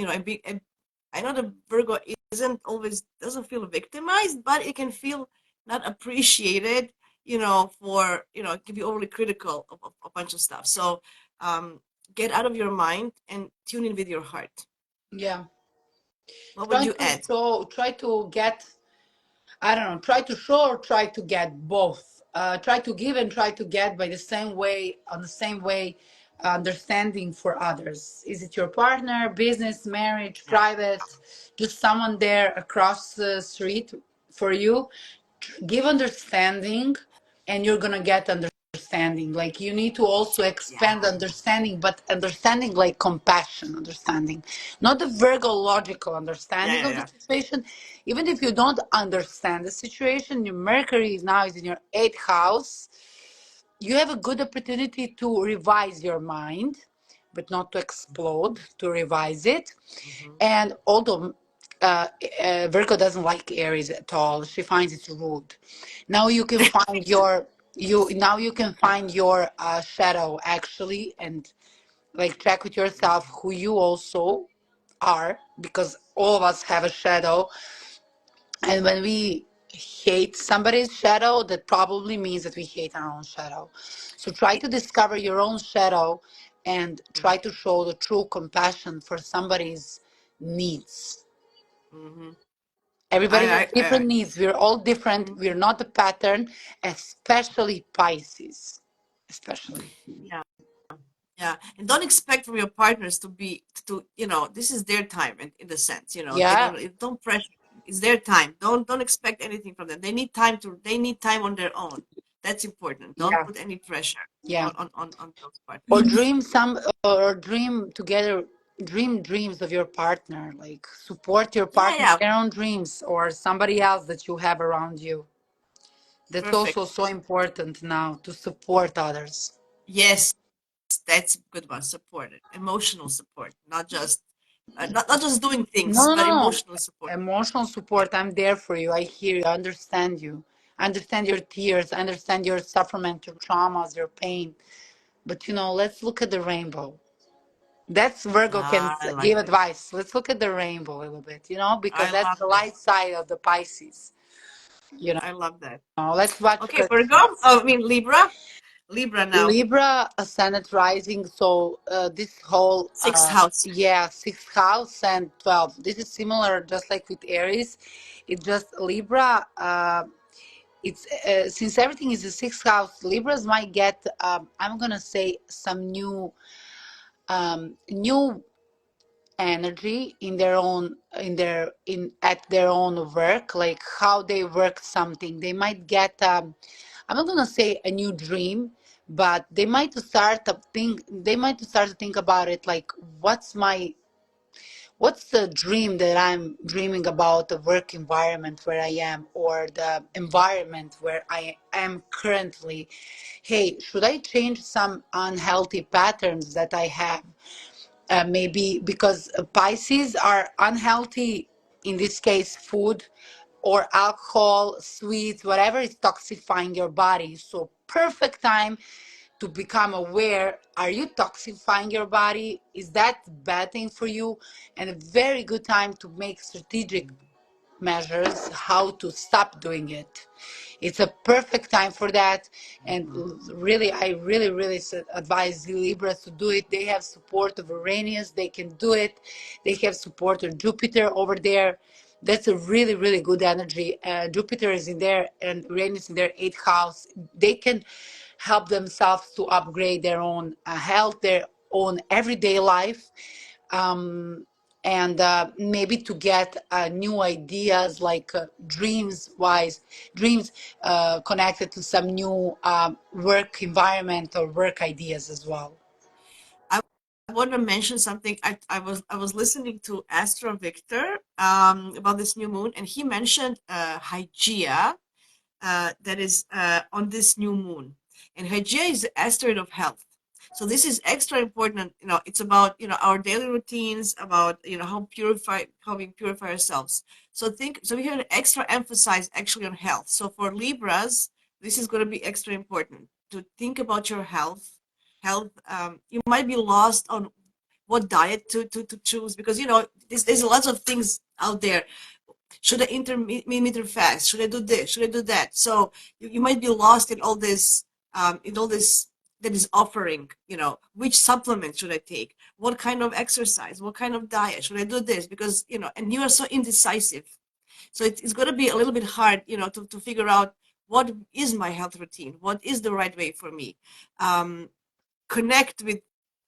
I know the Virgo isn't always doesn't feel victimized, but it can feel not appreciated, for it can be overly critical of a bunch of stuff. So um, get out of your mind and tune in with your heart. Yeah. What would you add? Try to get, I don't know, try to show or try to get both. Try to give and try to get by the same way, on the same way, understanding for others. Is it your partner, business, marriage, Yeah, private, just someone there across the street for you? Give understanding and you're gonna get understanding. Like you need to also yeah, expand understanding, but understanding like compassion understanding, not the Virgo logical yeah, understanding yeah, of the yeah. situation. Even if you don't understand the situation, your Mercury is now is in your eighth house. You have a good opportunity to revise your mind, but not to explode, to revise it. Hmm. And although Virgo doesn't like Aries at all. She finds it rude. Now you can find your you can find your shadow actually, and like check with yourself who you also are, because all of us have a shadow. And when we hate somebody's shadow, that probably means that we hate our own shadow. So try to discover your own shadow and try to show the true compassion for somebody's needs. Mm-hmm. Everybody has I different needs. We're all different. We're not a pattern, especially Pisces. Especially. yeah. Yeah, and don't expect from your partners to be this is their time in the sense, they Yeah, don't pressure. It's their time. Don't expect anything from them. They need time on their own. That's important. Don't yeah, put any pressure yeah. on those Or partners. dream some, or dream together, dream dreams of your partner. Like support your Yeah, partner, yeah, their own dreams, or somebody else that you have around you. That's also perfect. so important now to support others. Yes, that's a good one. Support it. Emotional support, not just doing things, No, but no. emotional support. Emotional Yeah, support. I'm there for you. I hear you. I understand you. I understand your tears. I understand your suffering, your traumas, your pain. But let's look at the rainbow. That's Virgo can I like give that. advice. Let's look at the rainbow a little bit, because I that's love the that. light side of the Pisces. You I love that. let's watch Okay, the Virgo. Oh, I mean Libra. Libra now. Libra ascendant rising. So this whole Sixth house. yeah, sixth house and 12. This is similar, just like with Aries. It's just Libra. It's since everything is the sixth house, Libras might get. I'm gonna say some new energy in their own in at their own work, like how they work something. They might get I'm not gonna say a new dream, but they might start to think about it, like what's the dream that I'm dreaming about, the work environment where I am, or the environment where I am currently. Hey, should I change some unhealthy patterns that I have? Maybe because Pisces are unhealthy, in this case, food or alcohol, sweets, whatever is toxifying your body. So, perfect time to become aware, are you toxifying your body? Is that a bad thing for you? And a very good time to make strategic measures how to stop doing it. It's a perfect time for that. And really, I really advise the Libras to do it. They have support of Uranus, they can do it. They have support of Jupiter over there. That's a really good energy. Jupiter is in there and Uranus in their eighth house. They can help themselves to upgrade their own health, their own everyday life, um, and maybe to get new ideas, like dreams connected to some new work environment or work ideas as well. I want to mention something. I was listening to Astro Victor about this new moon, and he mentioned Hygeia that is on this new moon. And Hygeia is the asteroid of health. So this is extra important. It's about our daily routines, about how we purify ourselves. So we have an extra emphasis actually on health. So for Libras, this is going to be extra important to think about your health. You might be lost on what diet to choose, because there's lots of things out there. Should I intermittent fast? Should I do this? Should I do that? So you might be lost in all this that is offering. Which supplement should I take? What kind of exercise? What kind of diet? Should I do this? Because and you are so indecisive. So it's going to be a little bit hard, to figure out what is my health routine, what is the right way for me. Um, Connect with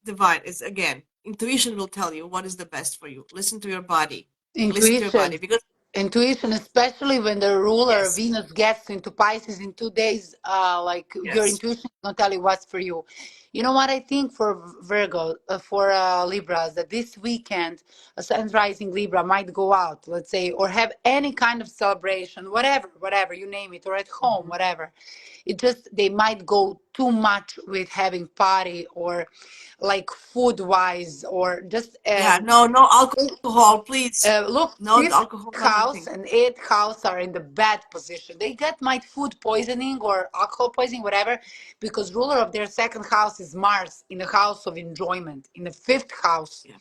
divine is, again, intuition will tell you what is the best for you. Listen to your body. Listen to your Intuition. body, because Intuition, especially when the ruler yes, Venus gets into Pisces in 2 days, like your yes. intuition is gonna tell you what's for you. You know what I think for Virgo, for Libras, that this weekend a sun rising Libra might go out, let's say, or have any kind of celebration, whatever you name it, or at home, Mhm. whatever. It just they might go too much with having party or like food wise or just Yeah, no, no alcohol, please. look, No fifth alcohol, not house anything. and eighth house are in the bad position. They get might food poisoning or alcohol poisoning, whatever, because ruler of their second house is Mars in the house of enjoyment, in the fifth house. Yeah,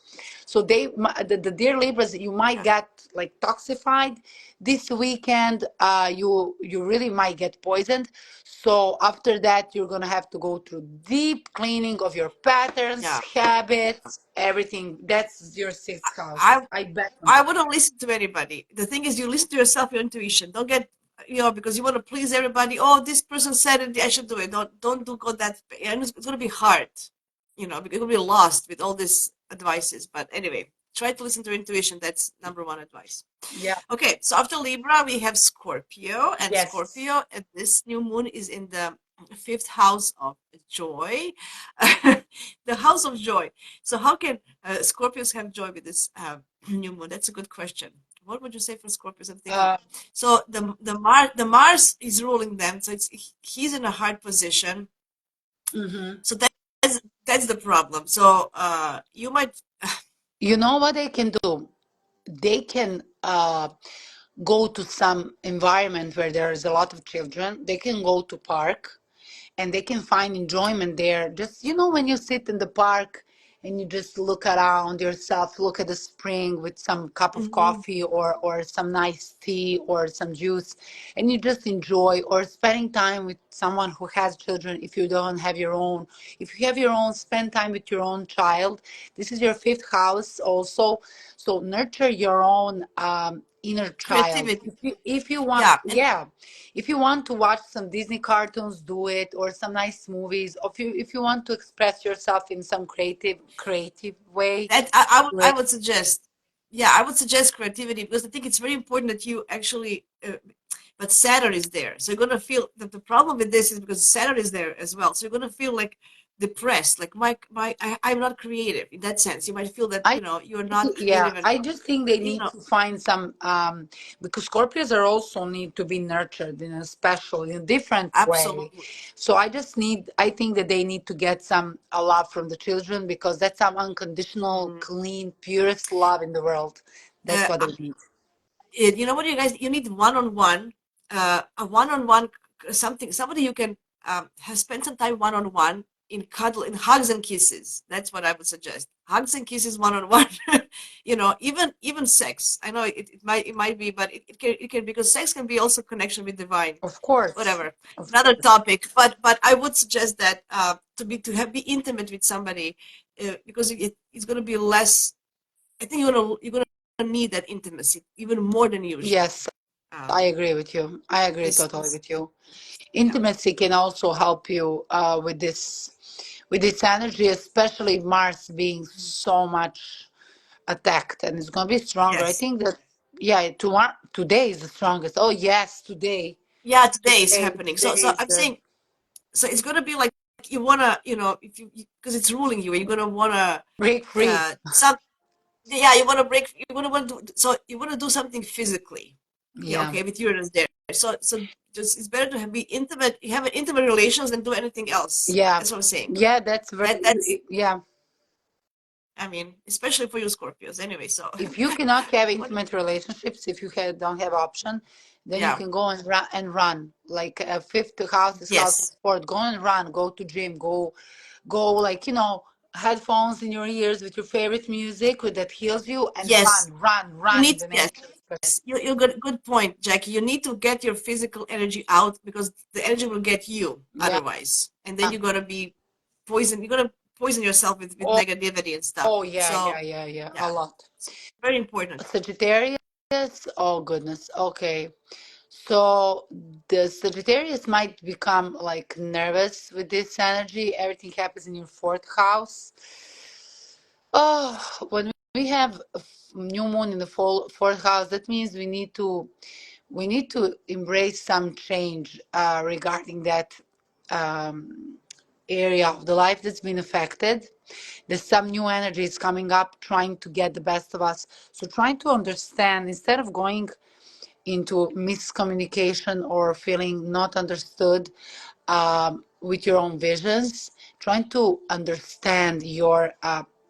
So the dear Libras, you might yeah, get like toxified this weekend. You really might get poisoned. So after that, you're gonna have to go through deep cleaning of your patterns, yeah. habits, everything. That's your sixth house. I I bet on I that. wouldn't listen to anybody. The thing is, you listen to yourself, your intuition. Don't get, because you want to please everybody. Oh, this person said it, I should do it. Don't do go that. And it's going to be hard, because you're going to be lost with all these advices. But anyway, try to listen to your intuition. That's number one advice. Yeah. Okay, so after Libra, we have Scorpio, and Yes. Scorpio, and this new moon is in the fifth house of joy, the house of joy. So, how can Scorpios have joy with this new moon? That's a good question. What would you say for Scorpios? I'm thinking. Uh, So the Mars is ruling them, so he's in a hard position. mhm. So that's the problem. So you might. You know what they can do? They can go to some environment where there is a lot of children. They can go to park and they can find enjoyment there. Just, when you sit in the park and you just look around yourself, look at the spring with some cup of Mhm. coffee or some nice tea or some juice, and you just enjoy, or spending time with someone who has children if you don't have your own. If you have your own, spend time with your own child. This is your fifth house also. So nurture your own inner child. Creativity. If you want, Yeah, and yeah, if you want to watch some Disney cartoons, do it, or some nice movies. Or if you want to express yourself in some creative way, that I would do I it. would suggest. Yeah, I would suggest creativity because I think it's very important that you actually. But Saturn is there, so you're gonna feel that the problem with this is because Saturn is there as well. So you're gonna feel like depressed, like I'm not creative in that sense. You might feel that I you're not yeah, creative and I just think they you need know to find some because Scorpios are also need to be nurtured in a special, in a different way. absolutely. So I think that they need to get some a love from the children because that's some unconditional, Mhm. clean, purest love in the world. That's Uh, what they need. you know what, you guys, you need one-on-one, a one-on-one, somebody you can have spend some time one-on-one in cuddle, in hugs and kisses. That's what I would suggest. Hugs and kisses one-on-one. Even sex. I know it might be, but it can, because sex can be also connection with divine. Of course. Whatever, Of another course. topic. But I would suggest that be intimate with somebody, because it's going to be less. I think you're gonna need that intimacy even more than usual. Yes, Um, I agree with you. I agree this totally this with you. yeah. Intimacy can also help you with this energy, especially Mars being so much attacked, and it's gonna be stronger. I Yes. think that yeah, today is the strongest. Oh yes, today, Yeah. Today is today, happening. So today so is I'm the saying, so it's gonna be like you wanna, if because it's ruling you, you're gonna wanna break free. some yeah, you wanna break, you wanna do, so you wanna do something physically. Yeah. Yeah, Okay. With Uranus there. So just it's better to be intimate. You have an intimate relations than do anything else. yeah, That's what I'm saying. yeah. That's very That's yeah. I mean, especially for you Scorpios. Anyway. So If you cannot have what? intimate relationships, if you don't have option, then you Yeah. can go and run. Like a fifth house is house of Yes. sport. Go and run. Go to gym. Go like headphones in your ears with your favorite music that heals you, and Yes. You run in need, the yes, nature. you good point, Jackie. You need to get your physical energy out because the energy will get you Yeah. otherwise. And then you're gonna be poisoned. You're gonna poison yourself with Oh, negativity and stuff. oh yeah, So yeah, yeah, yeah. A yeah, lot. so very important. Sagittarius. Oh goodness. Okay. So the Sagittarius might become like nervous with this energy. Everything happens in your fourth house. Oh, when we have a new moon in the fourth house, that means we need to embrace some change regarding that um, area of the life that's been affected. There's some new energies coming up, trying to get the best of us. So trying to understand instead of going into miscommunication or feeling not understood. with your own visions, trying to understand your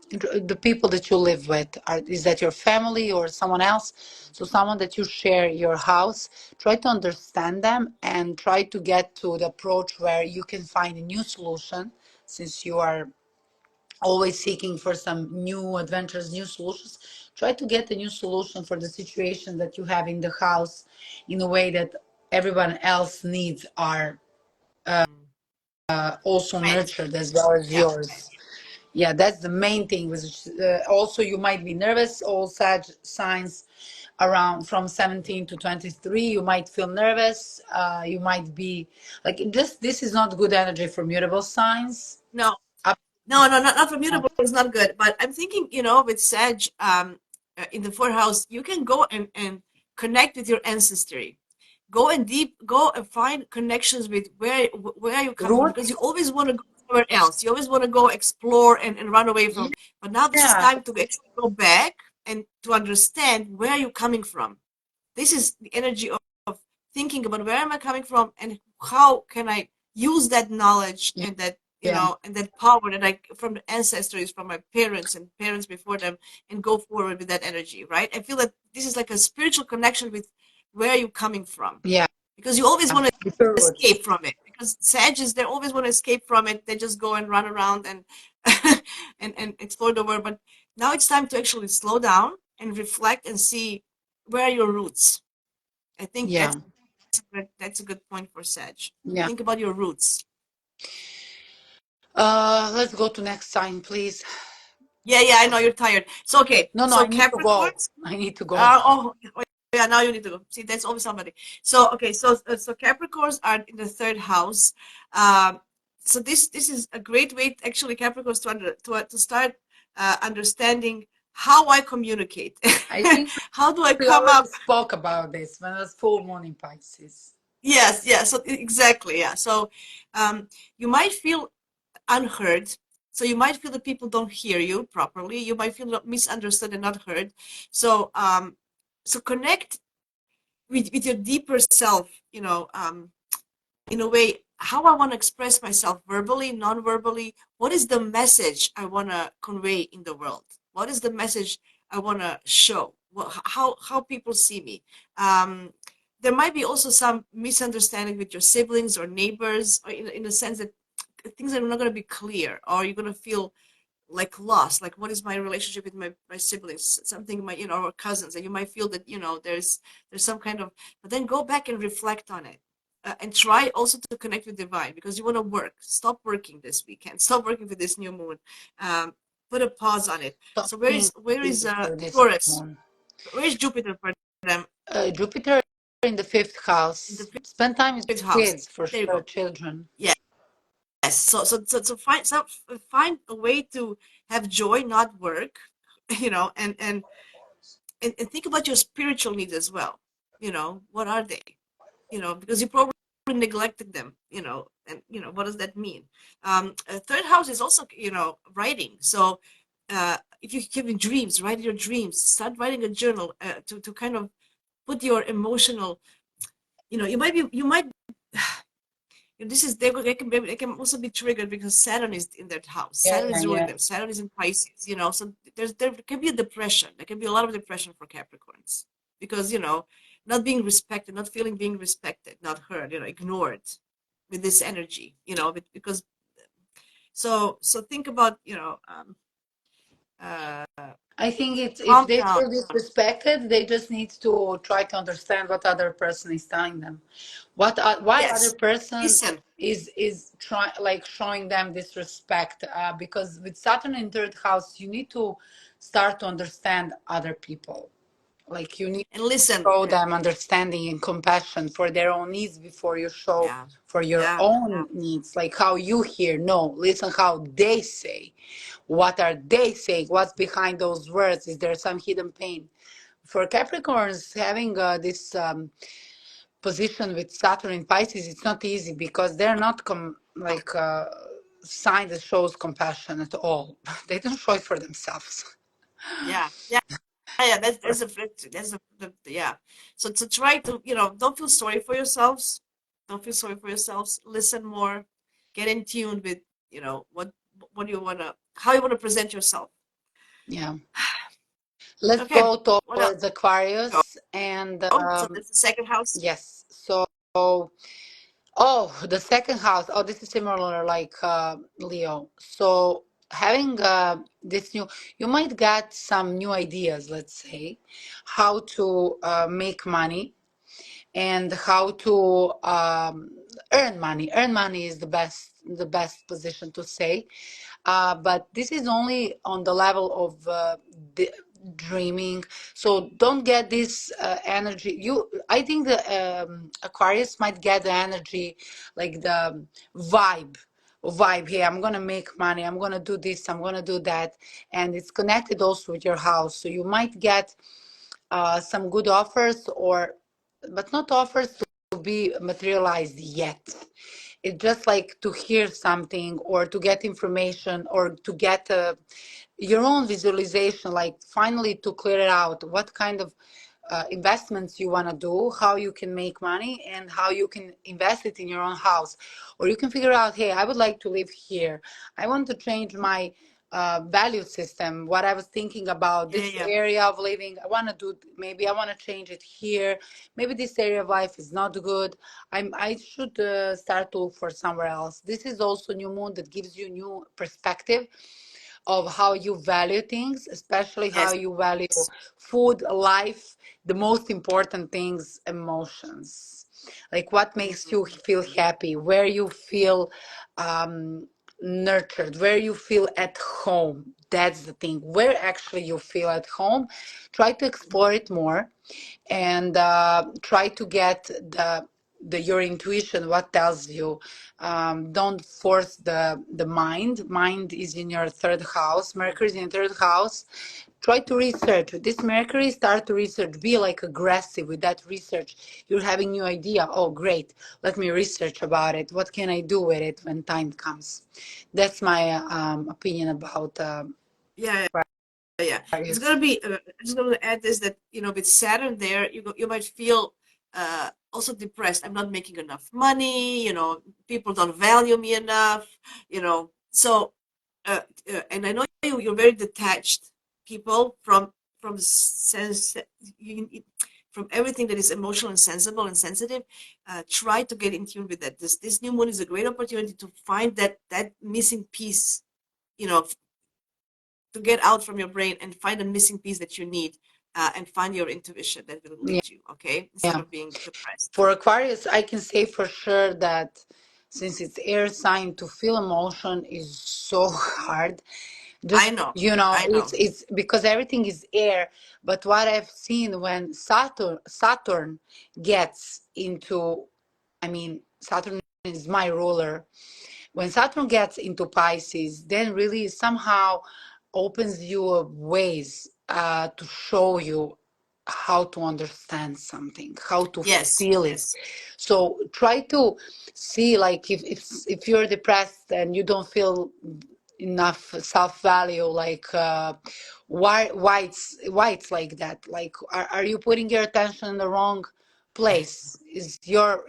the people that you live with. Is that your family or someone else? So someone that you share your house. Try to understand them and try to get to the approach where you can find a new solution, since you are always seeking for some new adventures, new solutions. Try to get a new solution for the situation that you have in the house in a way that everyone else needs are Mm. also Met. nurtured as well as Yeah. yours. Yeah, that's the main thing. Also, you might be nervous. All Sag signs around from 17 to 23, you might feel nervous. You might be like, just this is not good energy for mutable signs. No, Up, no, no, not for mutable is not good. But I'm thinking, with Sag, in the fourth house, you can go and connect with your ancestry. Go and find connections with where you come from, because you roots. always want to go somewhere else. You always want to go explore and run away from. But now this is Yeah, time to actually go back and to understand where you're coming from. This is the energy of thinking about where am I coming from and how can I use that knowledge yeah, and that yeah, and that power that I from the ancestors, from my parents and parents before them, and go forward with that energy, right? I feel that this is like a spiritual connection with where you're coming from, yeah. because you always want to With your roots. escape from it, because Sagittarius, they always want to escape from it. They just go and run around and and explore the world. But now it's time to actually slow down and reflect and see where are your roots. I think Yeah, that's a good point for Sag. yeah. Think about your roots. Let's go to next sign, please. Yeah, yeah, I know you're tired. So okay, No, no, so I need to go. Capricorns. I need to go. Oh, yeah, now you need to go. See, that's always somebody. So okay, so Capricorns are in the third house. Um, so this is a great way, actually, Capricorns to start understanding how I communicate. I think How do I we come already up? spoke about this when it was full moon in Pisces. Yes, yes. So exactly, yeah. So um, you might feel unheard. So you might feel that people don't hear you properly. You might feel misunderstood and not heard. So so connect with your deeper self. In a way, how I want to express myself verbally, non-verbally. What is the message I want to convey in the world? What is the message I want to show? How people see me. There might be also some misunderstanding with your siblings or neighbors, or in a sense that things are not going to be clear, or you're going to feel like lost, like what is my relationship with my siblings, something, my or cousins, and you might feel that there's some kind of, but then go back and reflect on it, and try also to connect with divine, because you want to stop working this weekend, stop working with this new moon. Put a pause on it. Stop So being where is busy for this Taurus? moon. Where is Jupiter for them? Jupiter in the fifth In the house. Spend time with fifth your house. kids for There you sure, go. children. Yes. So find a way to have joy, not work, and think about your spiritual needs as well. What are they? Because you probably neglected them. And what does that mean? Third house is also writing. So if you have dreams, write your dreams. Start writing a journal, to kind of put your emotional. You might this is they can also be triggered because Saturn is in that house. Yeah, Saturn yeah, is ruling yeah. them. Saturn is in Pisces. So there can be a depression. There can be a lot of depression for Capricorns, because not being respected, not feeling being respected, not heard, ignored with this energy. Because so think about uh, I think it's if calm they down. feel disrespected, they just need to try to understand what other person is telling them. Why other Yes, person listen. is trying, like, showing them disrespect, because with Saturn in third house you need to start to understand other people, like you need And listen. to show them understanding and compassion for their own needs before you show Yeah, for your yeah, own needs, like how you hear. No, listen how they say, what are they saying, what's behind those words, is there some hidden pain? For Capricorns, having this position with Saturn in Pisces, it's not easy because they're not like sign that shows compassion at all. They don't show it for themselves. yeah, yeah. Yeah, yeah. So try to, don't feel sorry for yourselves. Don't feel sorry for yourselves. Listen more. get in tune with, what you want to, how you want to present yourself. Yeah. Let's Okay, go what else? towards Aquarius and So that's the second house. yes. So, oh, the second house. Oh, this is similar like Leo. So having this new, you might get some new ideas, let's say, how to make money and how to earn money. Earn money is the best position to say. But this is only on the level of dreaming. So don't get this energy. I think the Aquarius might get the energy, like the vibe. Vibe. Hey, I'm gonna make money. I'm gonna do this. I'm gonna do that, and it's connected also with your house. So you might get some good offers, but not offers to be materialized yet. It's just like to hear something or to get information or to get your own visualization, like finally to clear it out what kind of investments you want to do, how you can make money, and how you can invest it in your own house. Or you can figure out, hey, I would like to live here. I want to change my value system, what I was thinking about Yeah, this yeah, area of living. I want to do, maybe I want to change it here. Maybe this area of life is not good. I should start to look for somewhere else. This is also new moon that gives you new perspective of how you value things, especially how yes, you value food, life, the most important things, emotions. Like what makes you feel happy, where you feel um, nurtured, where you feel at home. That's the thing. Where actually you feel at home, try to explore it more and try to get the your intuition what tells you. Don't force the mind is in your third house. Mercury is in third house. Try to research this Mercury. Start to research, be like aggressive with that research. You're having new idea. Oh great, let me research about it. What can I do with it when time comes? That's my opinion about yeah, yeah. It's Aquarius. gonna be. I'm just gonna add this, that with Saturn there, you might feel also depressed. I'm not making enough money. People don't value me enough. So and I know you're very detached people from sense you, from everything that is emotional and sensible and sensitive. Try to get in tune with that. This new moon is a great opportunity to find that missing piece. You know, to get out from your brain and find a missing piece that you need, and find your intuition that will Yeah, lead you, okay, instead yeah. of being depressed. For Aquarius, I can say for sure that since it's air sign, to feel emotion is so hard. I Just know, I it's know. it's because everything is air. But what I've seen when Saturn gets into, I mean, Saturn is my ruler. When Saturn gets into Pisces, then really somehow opens you up ways to show you how to understand something, how to Yes, feel it. yes. So try to see, like, if you're depressed and you don't feel enough self-value, like why it's like that, like are you putting your attention in the wrong place? Is your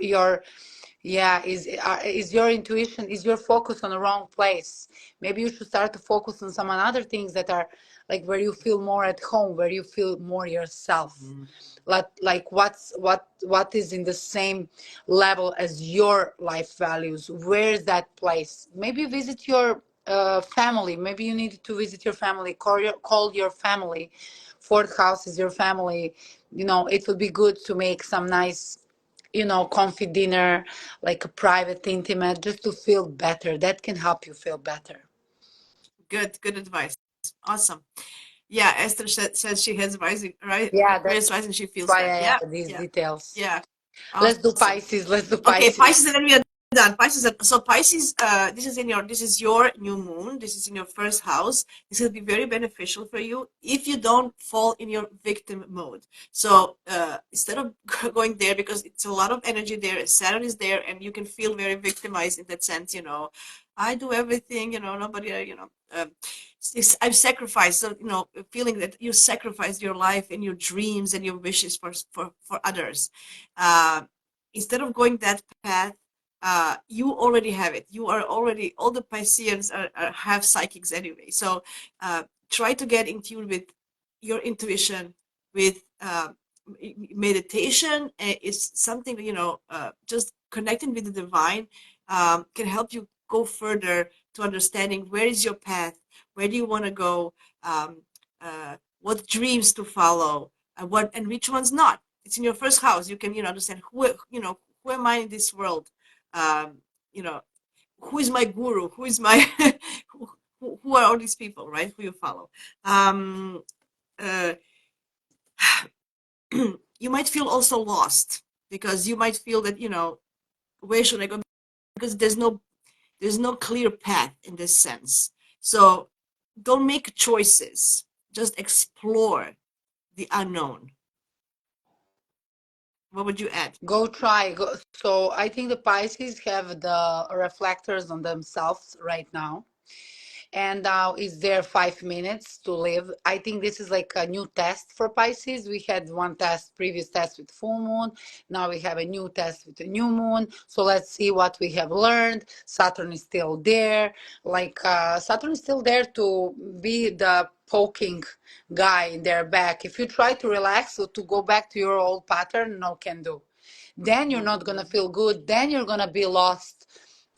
yeah, is your intuition, is your focus on the wrong place? Maybe you should start to focus on some other things that are like where you feel more at home, where you feel more yourself. Like what is in the same level as your life values? Where's that place? Maybe visit your family. Maybe you need to visit your family. Call your family. Fourth house is your family. It would be good to make some nice comfy dinner, like a private, intimate, just to feel better. That can help you feel better. Good advice. Awesome. Yeah, Esther says she has rising, right, Yeah, Aquarius that's rising. She feels why that. I Yeah, add these yeah, details. yeah. Let's do Awesome. Pisces. Let's do Okay, Pisces. Pisces, and then we are done. Pisces. So Pisces, this is your new moon. This is in your first house. This will be very beneficial for you if you don't fall in your victim mode. So instead of going there, because it's a lot of energy there, Saturn is there, and you can feel very victimized in that sense. I do everything. Nobody. I've sacrificed. So feeling that you sacrificed your life and your dreams and your wishes for others. Uh, Instead of going that path, you already have it. You are already, all the Pisceans are have psychics anyway. So uh, try to get in tune with your intuition, with meditation is something, just connecting with the divine can help you go further to understanding where is your path, where do you want to go, what dreams to follow, and which ones not. It's in your first house. You can, understand who am I in this world, um, you know, who is my guru, who is my, who are all these people, right? Who you follow. Um, uh, you might feel also lost because you might feel that, where should I go? Because there's no clear path in this sense. So don't make choices. Just explore the unknown. What would you add? Go try. Go. So I think the Pisces have the reflectors on themselves right now, and now is there 5 minutes to live. I think this is like a new test for Pisces. We had one test, previous test with full moon. Now we have a new test with the new moon. So let's see what we have learned. Saturn is still there. Like Saturn is still there to be the poking guy in their back. If you try to relax or to go back to your old pattern, no can do. Then you're not gonna feel good. Then you're gonna be lost.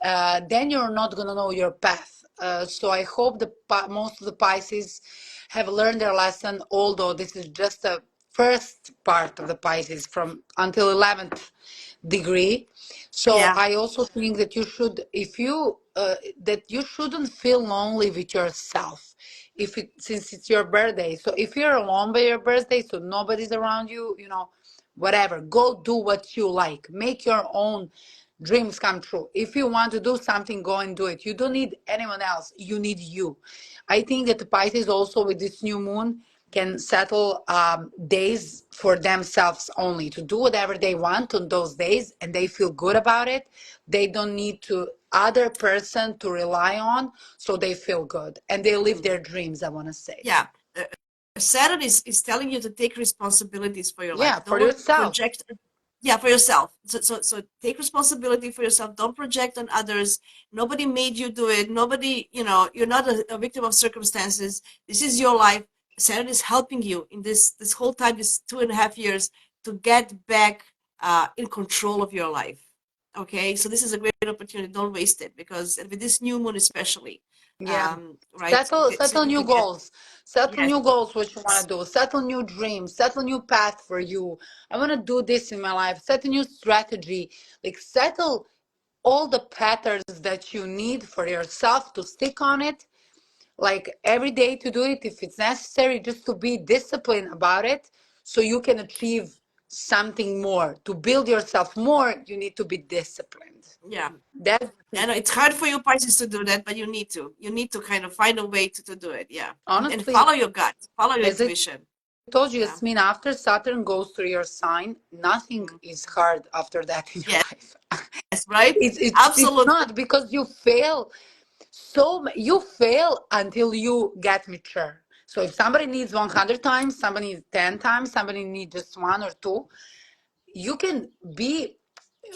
Then you're not gonna know your path. So I hope most of the Pisces have learned their lesson. Although this is just the first part of the Pisces from until 11th degree. So Yeah, I also think that you should, if you that you shouldn't feel lonely with yourself. If it, since it's your birthday, so if you're alone by your birthday, so nobody's around you, whatever, go do what you like, make your own dreams come true. If you want to do something, go and do it. You don't need anyone else, you need you. I think that the Pisces also with this new moon can settle days for themselves only to do whatever they want on those days, and they feel good about it. They don't need to other person to rely on, so they feel good and they live their dreams, I want to say. yeah. Uh, Saturn is telling you to take responsibilities for your life. Yeah, for Don't yourself. project. Yeah, for yourself. So take responsibility for yourself. Don't project on others. Nobody made you do it. Nobody, you're not a victim of circumstances. This is your life. Saturn is helping you in this whole time, this 2.5 years, to get back in control of your life. Okay, so this is a great opportunity. Don't waste it because with this new moon, especially, Yeah. right? So Settle you new can get, goals. Settle yes, new goals, what you want to do. Settle new dreams. Settle new path for you. I want to do this in my life. Set a new strategy. Like settle all the patterns that you need for yourself to stick on it. Like every day to do it if it's necessary, just to be disciplined about it so you can achieve something more. To build yourself more, you need to be disciplined. yeah. That's the I thing. know it's hard for you Pisces to do that, but you need to. You need to kind of find a way to do it. Yeah. And Honestly, follow your gut, follow your as I intuition. told you, Yeah. Yasmin, after Saturn goes through your sign, nothing Mhm. is hard after that in your Yes, life. right? It's Absolutely. not because you fail. You fail until you get mature. So if somebody needs 100 times, somebody needs 10 times, somebody needs just one or two, you can be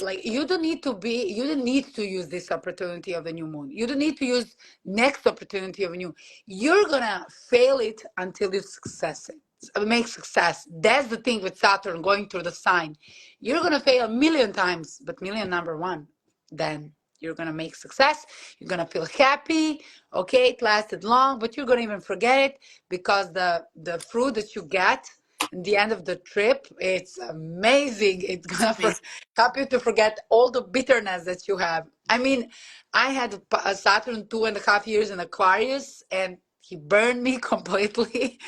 like you don't need to use this opportunity of the new moon. You don't need to use next opportunity of a new. You're gonna fail it until you success it. Make success. That's the thing with Saturn going through the sign. You're gonna fail a million times, but million number one. Then you're gonna make success. You're gonna feel happy. Okay, it lasted long, but you're gonna even forget it because the fruit that you get in the end of the trip, it's amazing. It's It's gonna amazing. help you to forget all the bitterness that you have. I mean, I had a Saturn 2.5 years in Aquarius, and he burned me completely.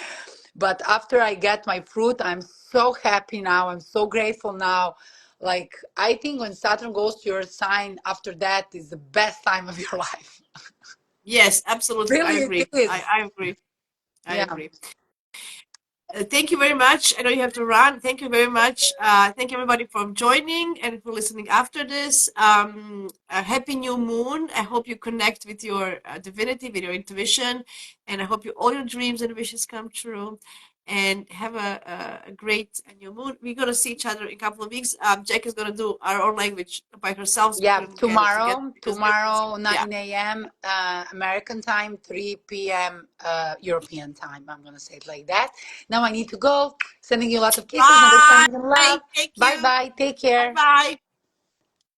But after I get my fruit, I'm so happy now. I'm so grateful now. Like I think when Saturn goes to your sign, after that is the best time of your life. Yes, absolutely. I Really, it agree. I, is. I agree. I Yeah. agree. Thank you very much. I know you have to run. Thank you very much. Thank everybody for joining and for listening after this. A happy new moon. I hope you connect with your divinity, with your intuition, and I hope all your dreams and wishes come true. and have a great new moon. We're gonna see each other in a couple of weeks. Jack is gonna do our own language by herself, so we Yeah, couldn't get it together tomorrow, because we're busy. tomorrow, Yeah. 9 a.m. American time, 3 p.m. European time. I'm gonna say it like that. Now I need to go. Sending you lots of kisses, Bye. understanding, and love. Thank Bye you. bye. Take Bye care. bye.